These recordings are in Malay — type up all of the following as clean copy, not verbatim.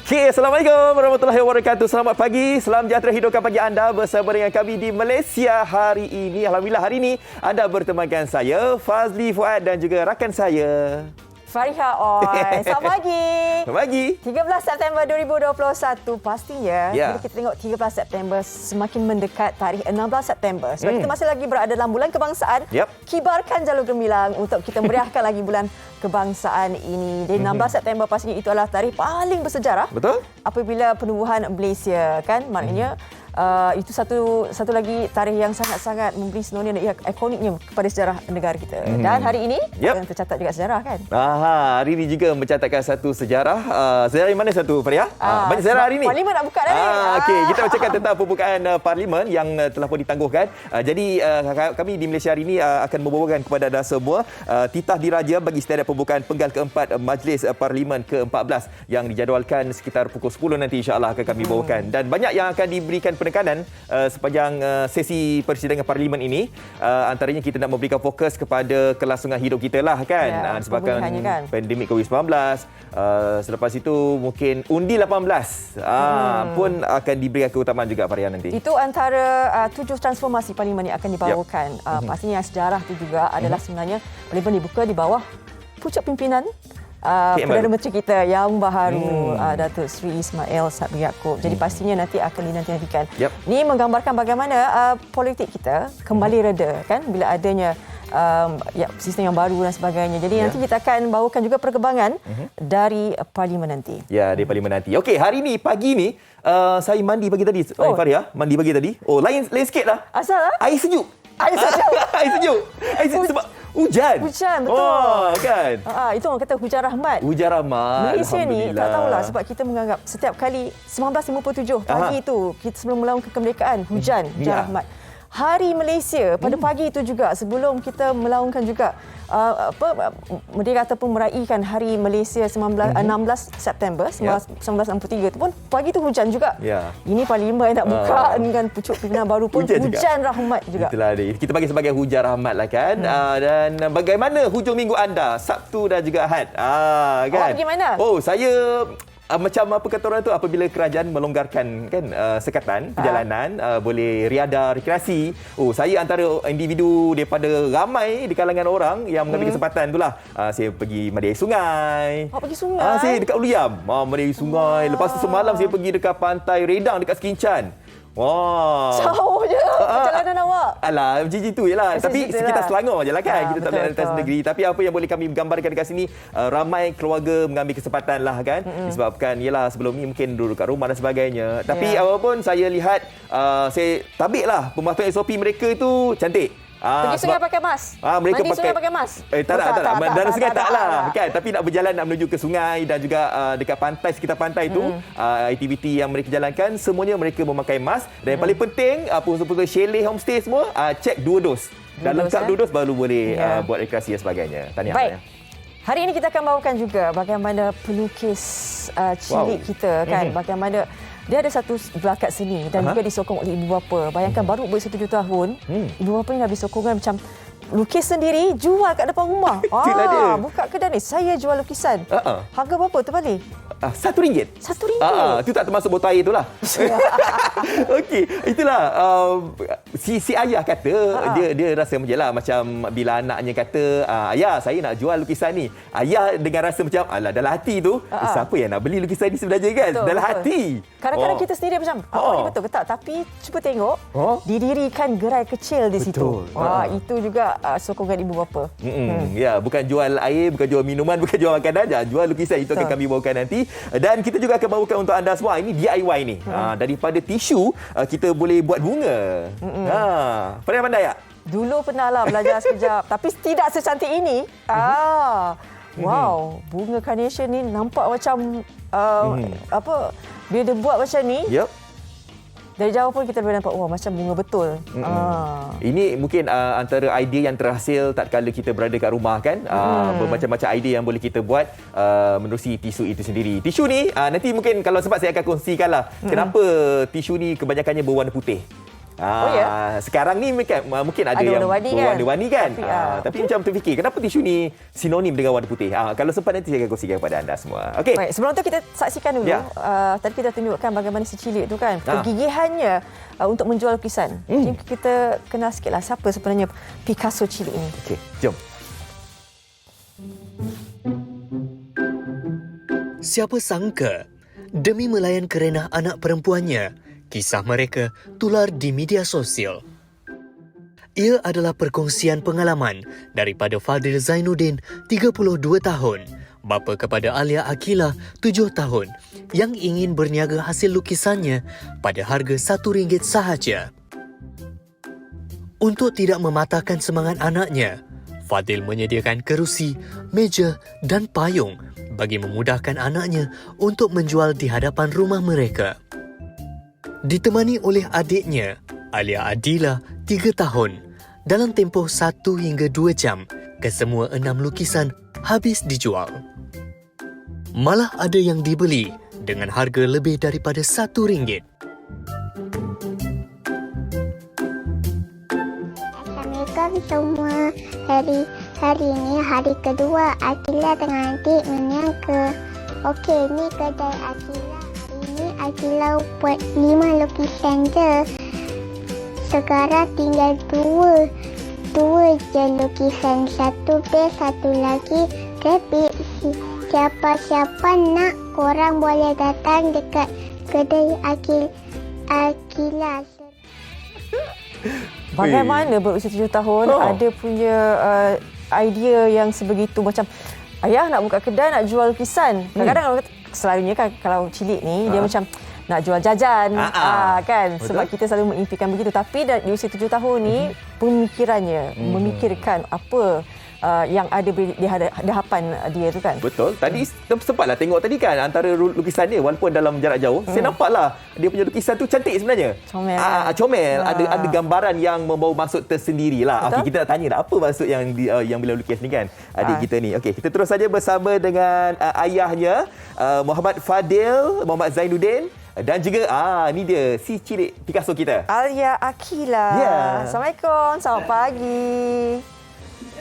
Okay, Assalamualaikum warahmatullahi wabarakatuh. Selamat pagi, salam sejahtera hidupkan pagi anda bersama dengan kami di Malaysia hari ini. Alhamdulillah hari ini anda bertemankan saya, Fazli Fuad dan juga rakan saya, Fariha Oi. Selamat pagi. Selamat pagi. 13 September 2021 pastinya Ya. bila kita tengok 13 September semakin mendekat tarikh 16 September. Sebab kita masih lagi berada dalam bulan kebangsaan. Yep. Kibarkan jalur gemilang untuk kita meriahkan lagi bulan kebangsaan ini. Jadi 16 September pastinya itu adalah tarikh paling bersejarah. Betul? Apabila penubuhan Malaysia kan, maknanya itu satu lagi tarikh yang sangat-sangat memberi sinonim yang ikoniknya kepada sejarah negara kita. Dan hari ini yang tercatat juga sejarah kan. Hari ini juga mencatatkan satu sejarah. Sejarah yang mana satu, Faria? Banyak sejarah hari ini. Parlimen nak buka dah ni. Okey, kita bercakap tentang pembukaan Parlimen yang telah pun ditangguhkan. Jadi kami di Malaysia hari ini akan membawakan kepada anda semua titah diraja bagi istiadat pembukaan penggal keempat Majlis Parlimen ke-14 yang dijadualkan sekitar pukul 10 nanti insya-Allah akan kami bawakan. Dan banyak yang akan diberikan penekanan sepanjang sesi persidangan Parlimen ini. Antaranya kita nak memberikan fokus kepada kelangsungan hidup kita lah kan. Ya, Disebabkan kan? pandemik COVID-19. Selepas itu mungkin undi 18 pun akan diberikan keutamaan juga Faria nanti. Itu antara 7 transformasi Parlimen yang akan dibawakan. Pastinya sejarah itu juga adalah sebenarnya Parlimen dibuka di bawah pucuk pimpinan Perdana Menteri kita yang baharu, Datuk Seri Ismail Sabri Yaakob. Jadi pastinya nanti akan dinanti-nantikan. Ini menggambarkan bagaimana politik kita kembali reda kan bila adanya sistem yang baru dan sebagainya. Jadi nanti kita akan bawakan juga perkembangan dari Parlimen nanti. Ya, dari Parlimen nanti. Okey, hari ni pagi ni saya mandi pagi tadi. Faria, mandi pagi tadi. Oh, lain sikitlah. Asal lah? Air sejuk. Air sejuk. Air sejuk. Air sejuk sebab hujan. Hujan, betul. Oh, kan? Itu orang kata hujan rahmat. Hujan rahmat. Malaysia ni tak tahulah sebab kita menganggap setiap kali 1957 pagi itu kita sebelum melawan kemerdekaan hujan rahmat. Hari Malaysia pada pagi itu juga sebelum kita melaungkan juga merdeka ataupun meraihkan Hari Malaysia 16 September 1963 itu pun pagi itu hujan juga. Ini Parlimen nak buka dengan pucuk pimpinan baru pun hujan rahmat juga. Itulah dia. Kita bagi sebagai hujan rahmat lah kan. Dan bagaimana hujung minggu anda? Sabtu dan juga Ahad. Kan? Awak pergi mana? Oh, saya macam apa kata orang tu, apabila kerajaan melonggarkan kan sekatan perjalanan, boleh riada rekreasi. Oh, saya antara individu daripada ramai di kalangan orang yang mengambil kesempatan itulah. Saya pergi mandi air sungai. Awak pergi sungai? Saya dekat Uliam, mandi air sungai. Lepas tu semalam saya pergi dekat pantai Redang dekat Sekincan. Wah. Jauh je perjalanan awak. Alah, macam itu je lah. Tapi sekitar Selangor je lah kan. Kita tak boleh atas negeri. Tapi apa yang boleh kami gambarkan dekat sini, ramai keluarga mengambil kesempatan lah kan. Disebabkan, yelah sebelum ni mungkin duduk kat rumah dan sebagainya. Tapi apapun saya lihat, saya tabik lah pematuhan SOP mereka itu cantik. Pergi sungai pakai mask? Mereka mandi sungai pakai mask? Tak. Dalam sungai tak lah. Kan? Tapi nak berjalan, nak menuju ke sungai dan juga dekat pantai, sekitar pantai itu, aktiviti yang mereka jalankan, semuanya mereka memakai mask. Dan yang paling penting, pengusaha-pengusaha chalet, homestay semua, cek 2 dos. Dan lengkap 2 dos baru boleh buat rekreasi dan sebagainya. Tahniah. Baik. Hari ini kita akan bawakan juga bagaimana pelukis cilik kita kan. Bagaimana dia ada satu bakat seni dan juga disokong oleh ibu bapa. Bayangkan baru berusia 7 tahun, ibu bapa ni dah beri sokongan macam lukis sendiri, jual kat depan rumah. Buka kedai ni, saya jual lukisan. Harga berapa tu balik? RM1. RM1? Itu tak termasuk botol air tu lah. Okey, itulah. Si ayah kata, dia rasa macam lah, macam bila anaknya kata, ayah saya nak jual lukisan ni. Ayah dengan rasa macam, alah dalam hati tu, siapa yang nak beli lukisan ni sebenarnya kan? Betul, dalam hati. Kadang-kadang kita sendiri macam, ni betul ke tak? Tapi cuba tengok, didirikan gerai kecil di situ. Itu juga sokongan ibu bapa. Ya, bukan jual air, bukan jual minuman, bukan jual makanan, jual lukisan. Itu akan kami bawakan nanti. Dan kita juga akan bawakan untuk anda semua. Ini DIY ni. Daripada tisu, kita boleh buat bunga. Pandai tak? Dulu pernah lah belajar sekejap. Tapi tidak secantik ini. Wow, bunga carnation ni nampak macam bila dia buat macam ni. Dari jauh pun kita boleh nampak, macam bunga betul. Ini mungkin antara idea yang terhasil tatkala kita berada kat rumah kan. Bermacam-macam idea yang boleh kita buat menerusi tisu itu sendiri. Tisu ni nanti mungkin kalau sempat saya akan kongsikan lah kenapa tisu ni kebanyakannya berwarna putih. ya? Sekarang ni mungkin ada yang berwarna-warni kan. Tapi macam terfikir, kenapa tisu ni sinonim dengan warna putih? Kalau sempat nanti saya akan kongsikan kepada anda semua. Okey. Baik, sebelum tu kita saksikan dulu. Tadi kita tunjukkan bagaimana si cilik tu kan, kegigihannya untuk menjual lukisan. Jadi kita kenal sikitlah siapa sebenarnya Picasso cilik ini. Okey, jom. Siapa sangka, demi melayan kerenah anak perempuannya, kisah mereka tular di media sosial. Ia adalah perkongsian pengalaman daripada Fadil Zainuddin, 32 tahun, bapa kepada Alia Akila, 7 tahun, yang ingin berniaga hasil lukisannya pada harga RM1 sahaja. Untuk tidak mematahkan semangat anaknya, Fadil menyediakan kerusi, meja dan payung bagi memudahkan anaknya untuk menjual di hadapan rumah mereka. Ditemani oleh adiknya, Alia Adila, 3 tahun, dalam tempoh 1 hingga 2 jam, kesemua 6 lukisan habis dijual. Malah ada yang dibeli dengan harga lebih daripada RM1. Assalamualaikum semua. Hari ini hari kedua Akila dengan adik menyangka. Okey, ni kedai Akila. Hari ini Akila buat 5 lukisan je. Sekarang tinggal 2 je lukisan. Satu best, satu lagi rabbit. Siapa-siapa nak, korang boleh datang dekat kedai Akila. Bagaimana berusia 7 tahun ada punya idea yang sebegitu, macam ayah nak buka kedai nak jual lukisan. Kadang-kadang selalunya kan kalau cilik ni dia macam nak jual jajan kan. Betul. Sebab kita selalu mengimpikan begitu. Tapi di usia 7 tahun ni pemikirannya memikirkan apa yang ada di hadapan dia tu kan. Betul. Tadi sempatlah tengok tadi kan antara lukisan dia walaupun dalam jarak jauh, saya nampaklah dia punya lukisan tu cantik sebenarnya. Comel. Ada gambaran yang membawa maksud tersendirilah. Okey, kita nak tanya dah apa maksud yang beliau lukis ni kan adik kita ni. Okey, kita terus saja bersama dengan ayahnya, Muhammad Fadil, Muhammad Zainuddin, dan juga ni dia si cilik Picasso kita, Alia Akila. Assalamualaikum, selamat pagi.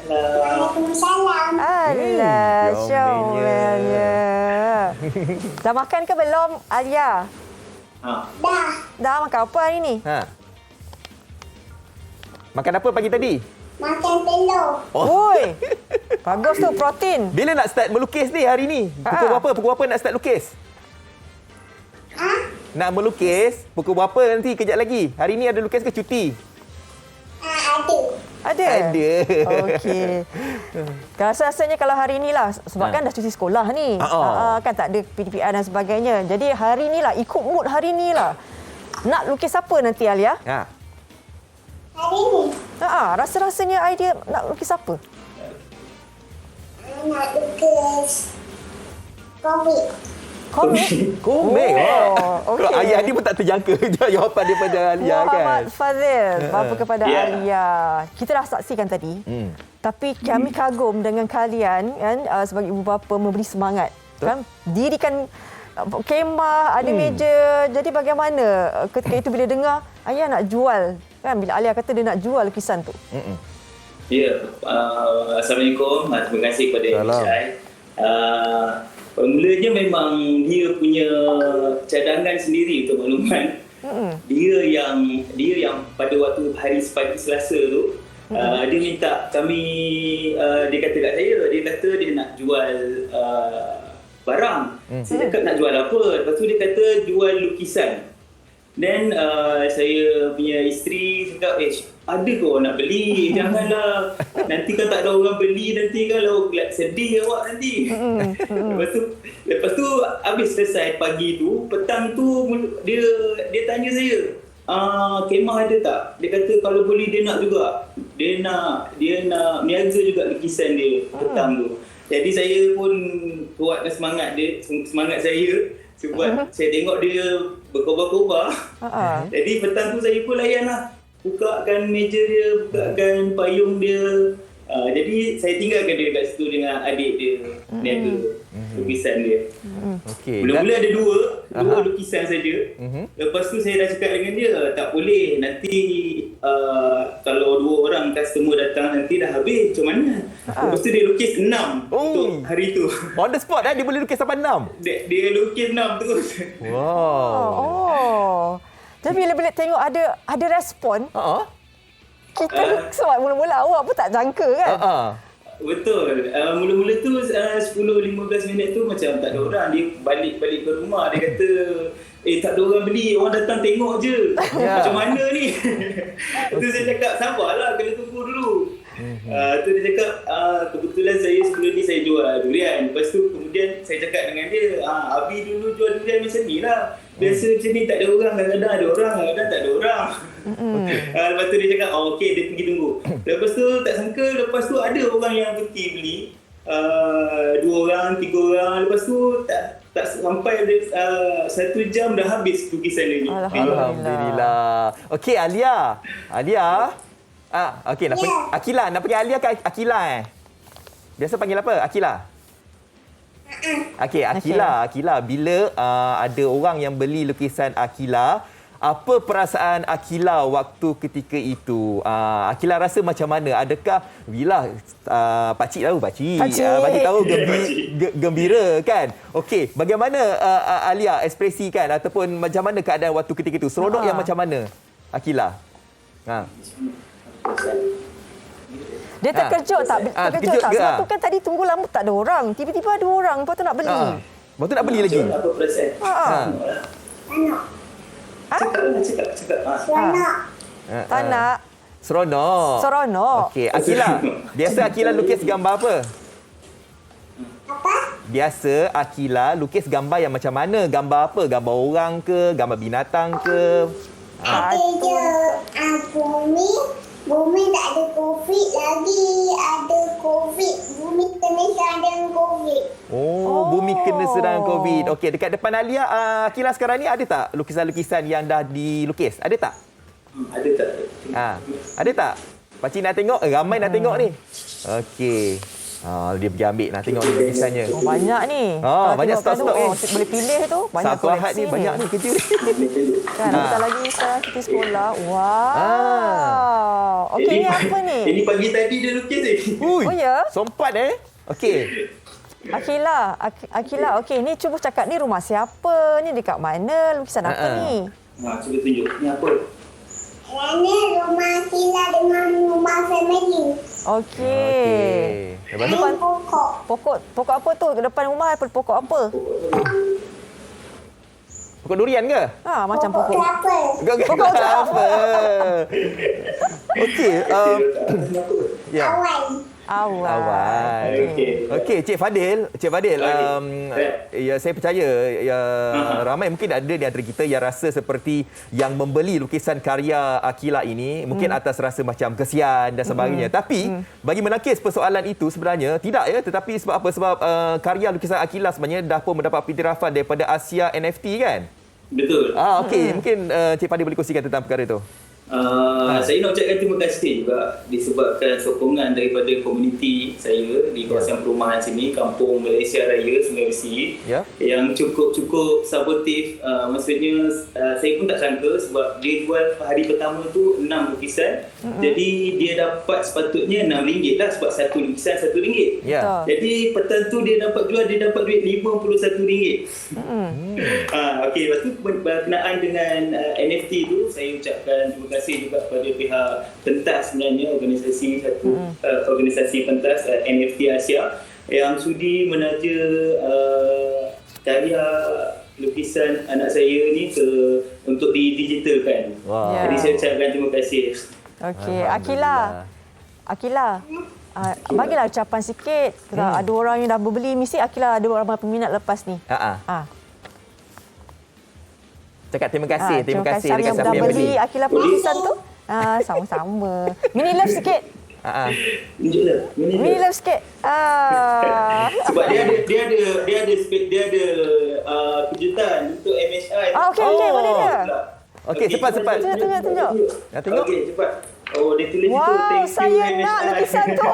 Waalaikumsalam. Alah, comelnya. Dah makan ke belum, Alia? Dah. Dah makan apa hari ni? Makan apa pagi tadi? Makan telur. Oi. Bagus tu, protein. Bila nak start melukis ni hari ni? Pukul berapa nak start lukis? Nak melukis pukul berapa nanti kejap lagi? Hari ni ada lukis ke cuti? Ada. Okey. Rasanya kalau hari inilah sebab kan dah cuti sekolah ni. Kan tak ada PDPR dan sebagainya. Jadi hari inilah ikut mood hari inilah. Nak lukis apa nanti Alia? Hari ni. Rasa-rasanya idea nak lukis apa? Nak lukis komik. Komik. Okey. Ayah ni pun tak terjangka jawapan daripada Alia kan. Muhammad Fadil, bapa kepada Alia. Kita dah saksikan tadi. Tapi kami kagum dengan kalian kan, sebagai ibu bapa memberi semangat. Kan? Dirikan kemah, ada meja. Jadi bagaimana ketika itu bila dengar ayah nak jual, kan, bila Alia kata dia nak jual lukisan tu? Assalamualaikum. Terima kasih kepada Syai. Mulanya memang dia punya cadangan sendiri untuk makluman. Dia yang pada waktu hari pagi Selasa tu, dia minta kami, dia kata kat saya, dia kata dia nak jual barang. Saya cakap nak jual apa? Lepas tu dia kata jual lukisan. Then saya punya isteri cakap, ada ke orang nak beli? Janganlah. Nanti kan tak ada orang beli, nanti kalau sedih awak nanti. Lepas tu habis selesai pagi tu, petang tu dia tanya saya, kemah ada tak? Dia kata kalau boleh dia nak juga. Dia nak niaga juga lukisan dia petang tu. Jadi saya pun kuatkan semangat saya. Sebab saya tengok dia berkobar-kobar. Jadi petang tu saya pun layan lah. Bukakan meja dia, bukakan payung dia. Jadi saya tinggalkan dia dekat situ dengan adik dia niaga lukisan dia. Okey. Mula-mula ada dua lukisan saja. Lepas tu saya dah cakap dengan dia, tak boleh nanti kalau 2 orang customer datang nanti dah habis macam mana. Lepas tu dia lukis 6 untuk hari tu. On the spot dia boleh lukis sampai 6. Dia lukis 6 terus. Oh. Jadi bila tengok ada respon, kita sebab mula-mula awak pun tak jangka kan? Betul. Mula-mula tu 10-15 minit tu macam tak ada orang. Dia balik ke rumah. Dia kata, tak ada orang beli. Orang datang tengok je. Macam mana ni? Tu saya cakap, sabarlah. Kena tunggu dulu. Tu dia cakap, kebetulan saya sebelum ni saya jual durian. Lepas tu kemudian saya cakap dengan dia, Abi dulu jual durian macam ni lah. Biasa macam ni tak ada orang. Kadang-kadang ada orang, kadang-kadang tak ada orang. Lepas tu dia cakap, okey, dia pergi tunggu. Lepas tu tak sangka, lepas tu ada orang yang pergi beli. 2 orang, 3 orang. Lepas tu tak sampai 1 jam dah habis lukisan dia ni. Alhamdulillah. Okey, Alia. Okey, nak panggil Akila. Nak panggil Alia ke Akila Biasa panggil apa? Akila? Okey, Akila. Bila ada orang yang beli lukisan Akila, apa perasaan Akila waktu ketika itu? Akila rasa macam mana? Adakah pakcik tahu gembira kan? Okey, bagaimana Alia ekspresi kan ataupun macam mana keadaan waktu ketika itu? Seronok yang macam mana Akila? Dia terkejut tak? Terkejut tak? Sebab tu kan tadi tunggu lama tak ada orang. Tiba-tiba ada orang, lepas tu nak beli. Lepas tu nak beli lagi? Apa perasaan? Cakap. Seronok. Tak nak. Seronok. Okey, Akila. Biasa Akila lukis gambar apa? Apa? Biasa Akila lukis gambar yang macam mana? Gambar apa? Gambar orang ke? Gambar binatang ke? Ada je bumi tak ada COVID lagi. Ada COVID. Bumi kena sedang COVID. Bumi kena sedang COVID. Okey, dekat depan Alia, Akila sekarang ni ada tak lukisan-lukisan yang dah dilukis? Ada tak? Ada tak? Ada tak? Pakcik nak tengok? Ramai nak tengok ni. Okey. Dia pergi ambil nak tengok ni lukisannya. Banyak ni. Banyak stok-stok ni. Boleh pilih tu. Banyak Satu Ahad ni banyak ni kerja ni. Kan, bentar lagi sekarang kita sekolah. Wow. Okey, ni apa ni? Ini pagi tadi dia lukis ni. Oh ya? Sompat Okey. Akila, okey, ni cuba cakap ni rumah siapa? Ni dekat mana? Lukisan apa ni? Cuba tunjuk. Ni apa? Ini rumah Akila dengan rumah family. Okey. Lepas Ini tu? pokok. Pokok apa tu? Ke depan rumah ada pokok apa? Pokok durian ke? Macam pokok. Kelapa. Pokok apa? Okey. Ya. Awan. Okey, Cik Fadil, saya percaya ramai mungkin ada di antara kita yang rasa seperti yang membeli lukisan karya Akila ini mungkin atas rasa macam kesian dan sebagainya. Tapi bagi menangkis persoalan itu sebenarnya tidak tetapi sebab apa? Sebab karya lukisan Akila sebenarnya dah pun mendapat iktirafan daripada Asia NFT kan? Betul. Okey, mungkin Cik Fadil boleh kongsikan tentang perkara itu. Saya nak ucapkan terima kasih juga disebabkan sokongan daripada komuniti saya di kawasan perumahan sini, Kampung Malaysia Raya Sungai Besi, yang cukup supportif. Maksudnya saya pun tak sangka sebab dia jual hari pertama tu 6 lukisan. Jadi dia dapat sepatutnya RM6 lah sebab satu lukisan RM1. Jadi petang tu dia dapat duit RM51. Okey, lepas tu berkenaan dengan NFT tu saya ucapkan terima kasih juga kepada pihak pentas sebenarnya organisasi pentas NFT Asia yang sudi menaja karya lukisan anak saya ni untuk didigitalkan. Jadi saya ucapkan terima kasih. Okey, Akila. Bagilah ucapan sikit. Ada orang yang dah berbeli, mesti Akila ada orang peminat lepas ni. Cakap terima kasih dekat siapa yang dah beli Akila lukisan tu. Sama-sama. Mini love sikit. Tunjuklah. Mini love sikit. Sebab dia ada kejutan untuk MHI. Okey, boleh dia. Okey, cepat. Tunjuk. Nak tengok? Okey, cepat. Oh, dia tulis itu. Wow, Thank you, saya MHI. nak lukisan tu.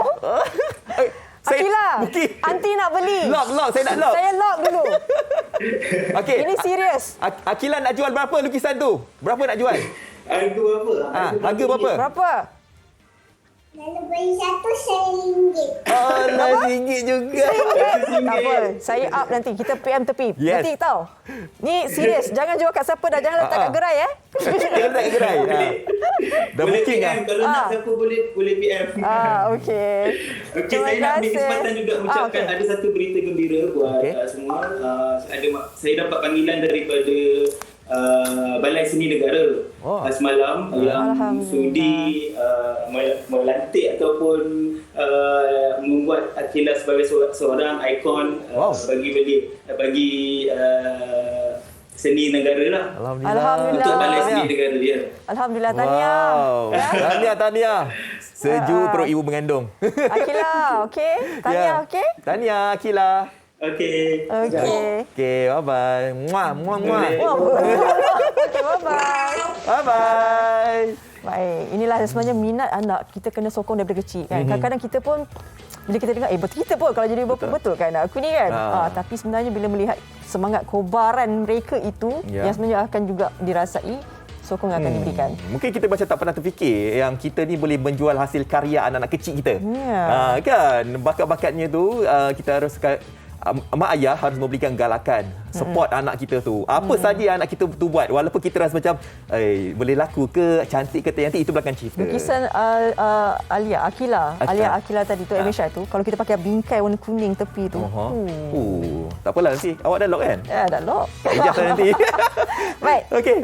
Akila, Mungkin. Aunty nak beli. Lock, saya nak lock. Saya lock dulu. Okey. Ini serius. Akila nak jual berapa lukisan tu? Berapa nak jual? Harga berapa? Harga berapa? Berapa? Kalau beli satu, RM1. RM1 juga. Tak apa. Saya up nanti. Kita PM tepi. Yes. Nanti tahu. Ni serius. Jangan jual kat siapa dah. Jangan letak kat gerai Kita tak gerai. Dah Boleh booking PM. Kalau nak siapa boleh PM. Okey. Okey, Terima saya nak ambil kasih. kesempatan juga mengucapkan okey. ada satu berita gembira buat semua. Saya dapat panggilan daripada Balai Seni Negara semalam yang sudi melantik ataupun membuat Akila sebagai seorang ikon bagi seni negara lah. Alhamdulillah. Untuk Balai Seni Negara dia. Alhamdulillah, tahniah. Wow. Tahniah. Sejuk perut ibu mengandung. Akila, okey? Tahniah, okey? Tahniah Akila. Okey. Okey, bye-bye. Muah. Okey, bye-bye. Bye-bye. Baik, inilah sebenarnya minat anak kita kena sokong daripada kecil kan. Kadang-kadang kita pun bila kita dengar betul kita pun kalau jadi bapa betul kan aku ni kan. Tapi sebenarnya bila melihat semangat kobaran mereka itu yang sebenarnya akan juga dirasai, sokongan akan diberikan. Mungkin kita macam tak pernah terfikir yang kita ni boleh menjual hasil karya anak-anak kecil kita. Kan bakat-bakatnya tu kita harus mak ayah harus memberikan galakan, support anak kita tu. Apa saja anak kita tu buat, walaupun kita rasa macam boleh laku ke, cantik ke, nanti itu belakang cerita. Lukisan Alia Akila tadi tu, MHI tu, kalau kita pakai bingkai warna kuning tepi tu. Tak apalah nanti. Awak dah lock kan? Ya, dah lock. Ijaz nanti. Baik. Okey.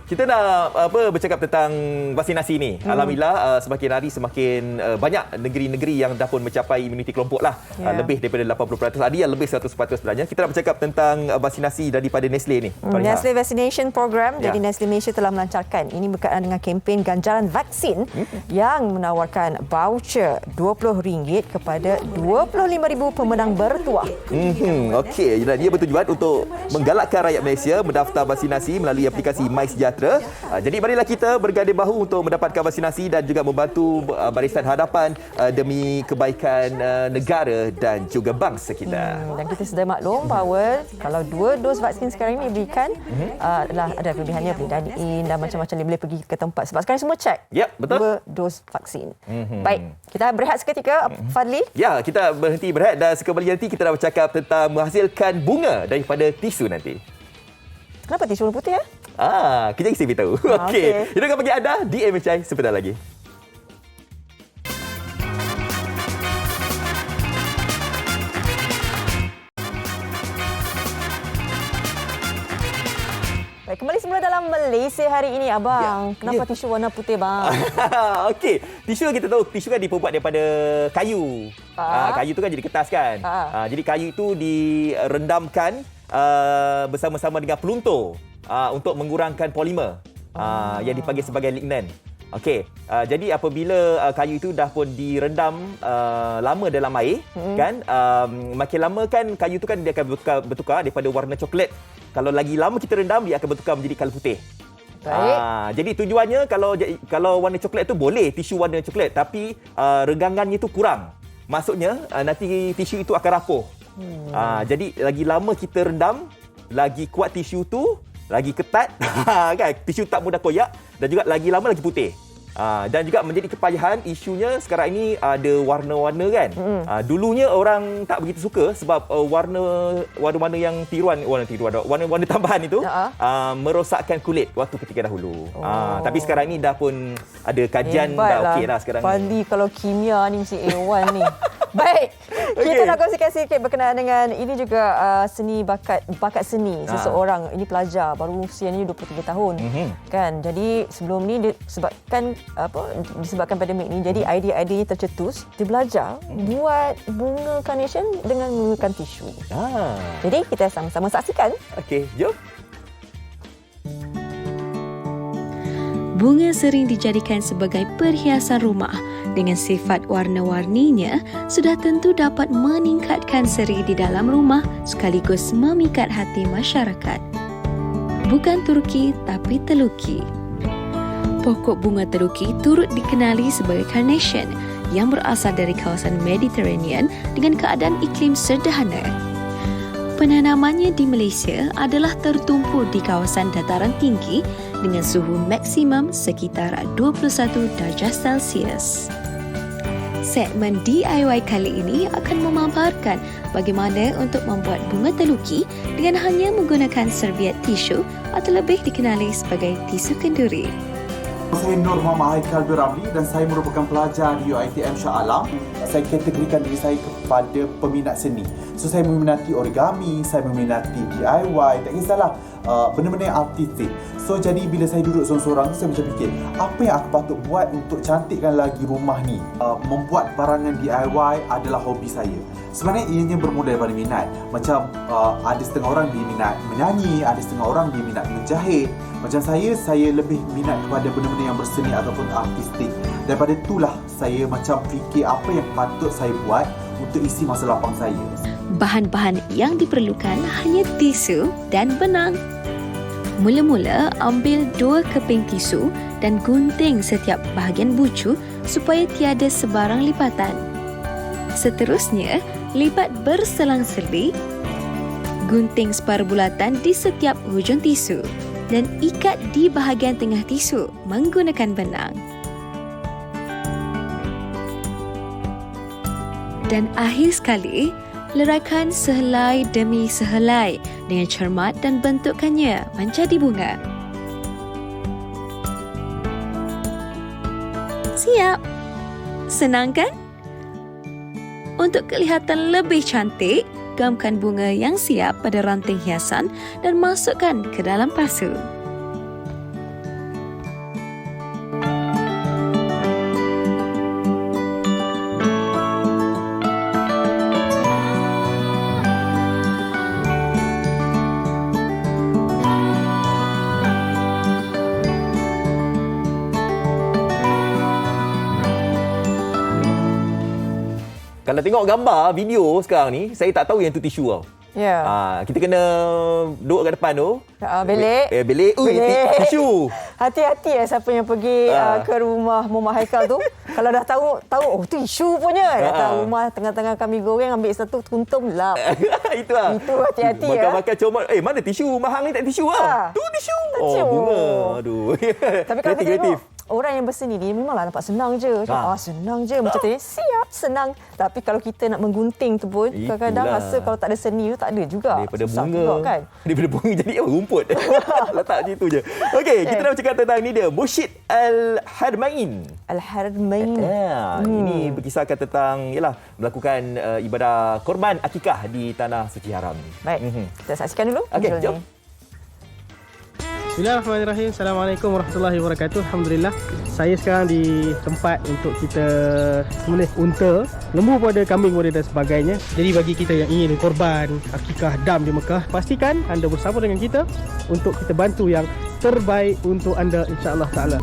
Kita nak bercakap tentang vaksinasi ni. Alhamdulillah semakin hari semakin banyak negeri-negeri yang dah pun mencapai imuniti kelompok lah. Lebih daripada 80%. Ada yang lebih 100% sebenarnya. Kita nak bercakap tentang vaksinasi daripada Nestle ni. Nestle Vaccination Program. Jadi Nestle Malaysia telah melancarkan. Ini berkaitan dengan kempen ganjaran vaksin yang menawarkan voucher RM20 kepada 25,000 pemenang bertuah. Okey. Dia bertujuan untuk menggalakkan rakyat Malaysia mendaftar vaksinasi melalui aplikasi MySejahtera. Jadi marilah kita berganding bahu untuk mendapatkan vaksinasi dan juga membantu barisan hadapan demi kebaikan negara dan juga bangsa kita. Dan kita sudah maklum bahawa kalau 2 dos vaksin sekarang ini diberikan adalah ada kelebihannya, boleh dine-in dan macam-macam dia boleh pergi ke tempat sebab sekarang semua cek. Ya, betul. 2 dos vaksin. Baik, kita berehat seketika, Fadli. Ya, kita berhenti berehat dan sekembali nanti kita nak bercakap tentang menghasilkan bunga daripada tisu nanti. Kenapa tisu warna putih Kejap lagi saya beritahu. Okey. Itu akan bagi anda di MHI sebentar lagi. Baik, kembali semula dalam Malaysia hari ini, abang. Kenapa tisu warna putih, bang? Okey, tisu kita tahu tisu kan dibuat daripada kayu. Kayu tu kan jadi kertas kan. Jadi kayu itu direndamkan bersama-sama dengan peluntur untuk mengurangkan polimer yang dipanggil sebagai lignan. Okey, jadi apabila kayu itu dah pun direndam lama dalam air, kan, makin lama kan kayu itu kan dia akan bertukar daripada warna coklat. Kalau lagi lama kita rendam, dia akan bertukar menjadi color putih. Baik. Jadi tujuannya kalau warna coklat itu boleh tisu warna coklat, tapi renggangannya itu kurang. Maksudnya nanti tisu itu akan rapuh. Jadi lagi lama kita rendam, lagi kuat tisu tu, lagi ketat, kan? Tisu tak mudah koyak dan juga lagi lama lagi putih. Dan juga menjadi kepayahan isunya sekarang ini ada warna-warna kan. Dulunya orang tak begitu suka sebab warna-warna yang warna-warna tambahan itu merosakkan kulit waktu ketika dahulu. Tapi sekarang ini dah pun ada kajian dah okey dah sekarang ni. Fadli kalau kimia ni mesti A1 ni. Baik. Kita nak kongsikan sedikit berkenaan dengan ini juga seni bakat seni seseorang. Ini pelajar baru usianya 23 tahun. Kan. Jadi sebelum ni disebabkan pandemik ni, jadi idea-ideanya tercetus. Dia belajar buat bunga carnation dengan menggunakan tisu. Jadi kita sama-sama saksikan. Okey, jom. Bunga sering dijadikan sebagai perhiasan rumah. Dengan sifat warna-warninya, sudah tentu dapat meningkatkan seri di dalam rumah sekaligus memikat hati masyarakat. Bukan Turki, tapi Teluki. Pokok bunga teruki turut dikenali sebagai carnation yang berasal dari kawasan Mediterranean dengan keadaan iklim sederhana. Penanamannya di Malaysia adalah tertumpu di kawasan dataran tinggi dengan suhu maksimum sekitar 21 darjah Celsius. Segmen DIY kali ini akan memaparkan bagaimana untuk membuat bunga teluki dengan hanya menggunakan serviet tisu atau lebih dikenali sebagai tisu kenduri. Saya Nur Muhammad Haikal bin Ramli dan saya merupakan pelajar di UiTM Shah Alam. Saya kategorikan diri saya kepada peminat seni. So saya meminati origami, saya meminati DIY, tak kisahlah benda-benda yang artistik. So jadi bila saya duduk seorang-seorang, saya macam fikir, apa yang aku patut buat untuk cantikkan lagi rumah ni? Membuat barangan DIY adalah hobi saya. Sebenarnya ianya bermula daripada minat. Macam ada setengah orang dia minat menyanyi, ada setengah orang dia minat menjahit. Macam saya lebih minat kepada benda-benda yang berseni ataupun artistik. Daripada itulah saya macam fikir apa yang patut saya buat untuk isi masa lapang saya. Bahan-bahan yang diperlukan hanya tisu dan benang. Mula-mula ambil 2 keping tisu dan gunting setiap bahagian bucu supaya tiada sebarang lipatan. Seterusnya, lipat berselang-seli, gunting separuh bulatan di setiap hujung tisu dan ikat di bahagian tengah tisu menggunakan benang. Dan akhir sekali, leraikan sehelai demi sehelai dengan cermat dan bentukkannya menjadi bunga. Siap! Senang kan? Untuk kelihatan lebih cantik, gamkan bunga yang siap pada ranting hiasan dan masukkan ke dalam pasu. Kalau tengok gambar, video sekarang ni, saya tak tahu yang tu tisu tau. Ya. Kita kena duduk kat depan tu. Belik. Belik. Ui, tisu. Hati-hati siapa yang pergi ke rumah Muhammad Haikal tu. Kalau dah tahu oh tisu punya. Datang rumah tengah-tengah kami goreng ambil satu tuntum lap. Itu lah. Itu hati-hati Makan-makan comot. Mana tisu? Mahang ni tak tisu lah. Tu tisu. Tisu. Oh, bunga. Aduh. Tapi kalau kita tengok orang yang berseni ni memanglah nampak senang je. Senang je macam tu. Siap, senang. Tapi kalau kita nak menggunting tu pun kadang-kadang rasa kalau tak ada seni tu tak ada juga. Daripada susah bunga. juga, kan? Daripada bunga jadi rumput. Letak macam tu je. Okey, kita nak bercakap tentang ni dia. Mushid Al-Harmain. Al-Harmain. Ini berkisahkan tentang melakukan ibadah korban akikah di tanah suci haram. Baik. Kita saksikan dulu. Okey, jom. Bismillahirrahmanirrahim. Assalamualaikum warahmatullahi wabarakatuh. Alhamdulillah. Saya sekarang di tempat untuk kita sembelih unta, lembu pun ada, kambing pun ada dan sebagainya. Jadi bagi kita yang ingin korban akikah dam di Mekah, pastikan anda bersama dengan kita untuk kita bantu yang terbaik untuk anda insya-Allah taala.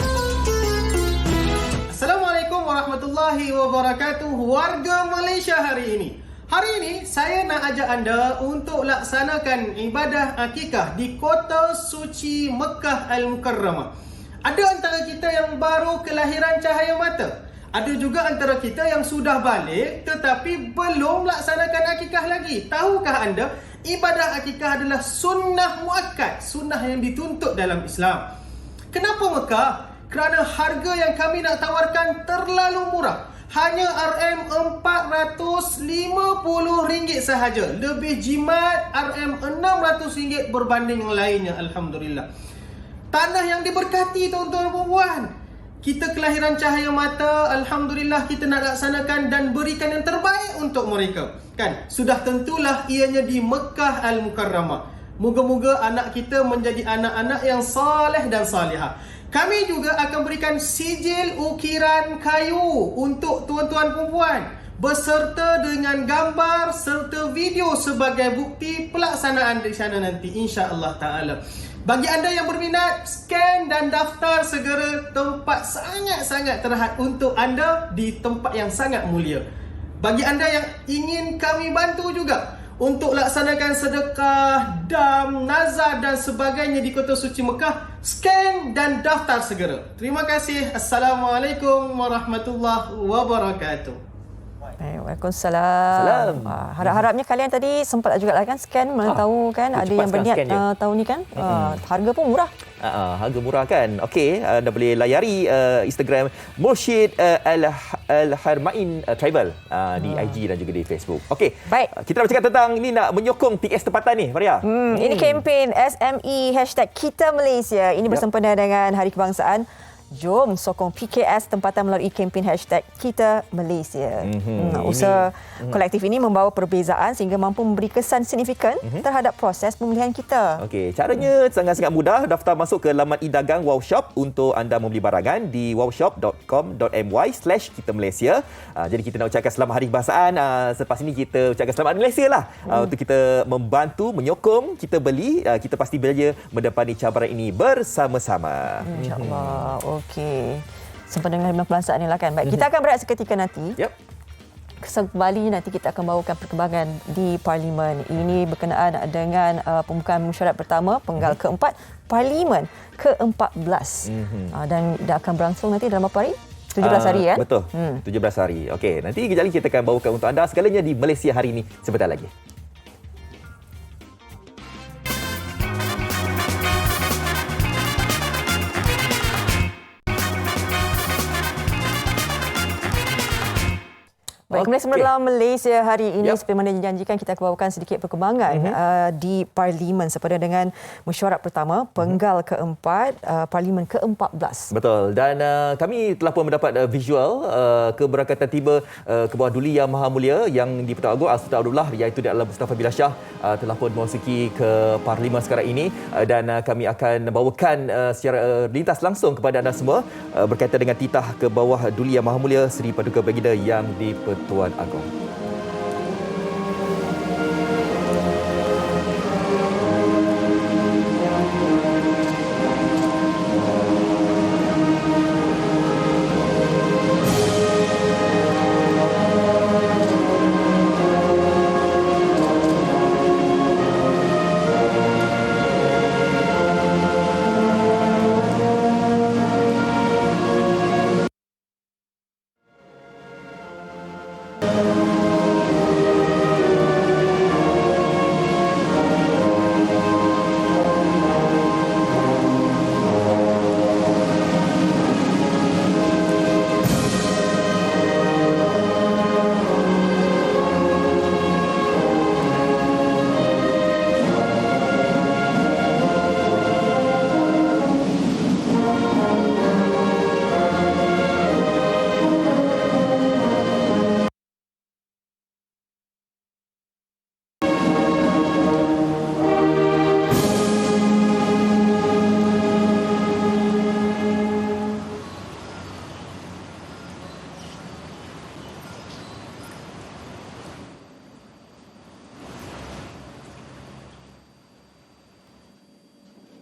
Assalamualaikum warahmatullahi wabarakatuh warga Malaysia hari ini. Hari ini saya nak ajak anda untuk laksanakan ibadah akikah di kota suci Mekah Al-Mukarramah. Ada antara kita yang baru kelahiran cahaya mata. Ada juga antara kita yang sudah balik tetapi belum laksanakan akikah lagi. Tahukah anda, ibadah akikah adalah sunnah muakkad, sunnah yang dituntut dalam Islam. Kenapa Mekah? Kerana harga yang kami nak tawarkan terlalu murah. Hanya RM450 sahaja. Lebih jimat RM600 berbanding yang lainnya. Alhamdulillah. Tanah yang diberkati tuan-tuan dan puan. Kita kelahiran cahaya mata, alhamdulillah kita nak laksanakan dan berikan yang terbaik untuk mereka. Kan? Sudah tentulah ianya di Mekah Al-Mukarramah. Moga-moga anak kita menjadi anak-anak yang saleh dan salihah. Kami juga akan berikan sijil ukiran kayu untuk tuan-tuan perempuan beserta dengan gambar serta video sebagai bukti pelaksanaan di sana nanti insya-Allah taala. Bagi anda yang berminat, scan dan daftar segera, tempat sangat-sangat terhad untuk anda di tempat yang sangat mulia. Bagi anda yang ingin kami bantu juga untuk laksanakan sedekah, dam, nazar dan sebagainya di kota suci Mekah, Scan dan daftar segera. Terima kasih. Assalamualaikum warahmatullahi wabarakatuh. Waalaikumsalam. Harap-harapnya kalian tadi sempat juga kan scan, mana tahu kan ada yang berniat tahun ni kan. Harga pun murah. Harga murah kan. Okey, anda boleh layari Instagram Mursyid Al-Harmain Travel di IG dan juga di Facebook. Okey. Baik. Kita nak bercakap tentang ni, nak menyokong PKS tempatan ni, Faria. Ini kempen SME #Kita Malaysia. Ini bersempena dengan Hari Kebangsaan. Jom sokong PKS tempatan melalui kempen #Kita Malaysia. Usaha kolektif ini membawa perbezaan sehingga mampu memberi kesan signifikan terhadap proses pemilihan kita. Okey, caranya sangat-sangat mudah. Daftar masuk ke laman e-dagang Wow Shop untuk anda membeli barangan di wowshop.com.my/Kita Malaysia. Jadi kita nak ucapkan selamat Hari Kebangsaan. Selepas ini kita ucapkan selamat Hari Malaysia lah. Untuk kita membantu, menyokong kita beli. Kita pasti berjaya mendepani cabaran ini bersama-sama. InsyaAllah. Okey. Sempena dengan Hari Kebangsaan ni lah kan. Baik, kita akan berehat seketika nanti. Yep. Kembali nanti kita akan bawakan perkembangan di Parlimen. Ini berkenaan dengan pembukaan mesyuarat pertama penggal keempat Parlimen ke-14. Dan dia akan berlangsung nanti dalam berapa hari? 17 hari kan? Betul. 17 hari. Okey, nanti kejap lagi kita akan bawakan untuk anda segalanya di Malaysia hari ini sebentar lagi. Baik, kembali semula dalam Malaysia hari ini. Seperti mana dijanjikan, kita akan bawakan sedikit perkembangan di Parlimen sempena dengan mesyuarat pertama penggal keempat Parlimen ke-14. Betul. Dan kami telah pun mendapat visual keberangkatan tiba ke bawah Duli Yang Maha Mulia yang di Pertuan Agong Sultan Abdullah, iaitu Datuk Mustafa Billah Shah, telah pun memasuki ke Parlimen sekarang ini, dan kami akan bawakan secara lintas langsung kepada anda semua berkaitan dengan titah ke bawah Duli Yang Maha Mulia Seri Paduka Baginda yang di Tuan Agong.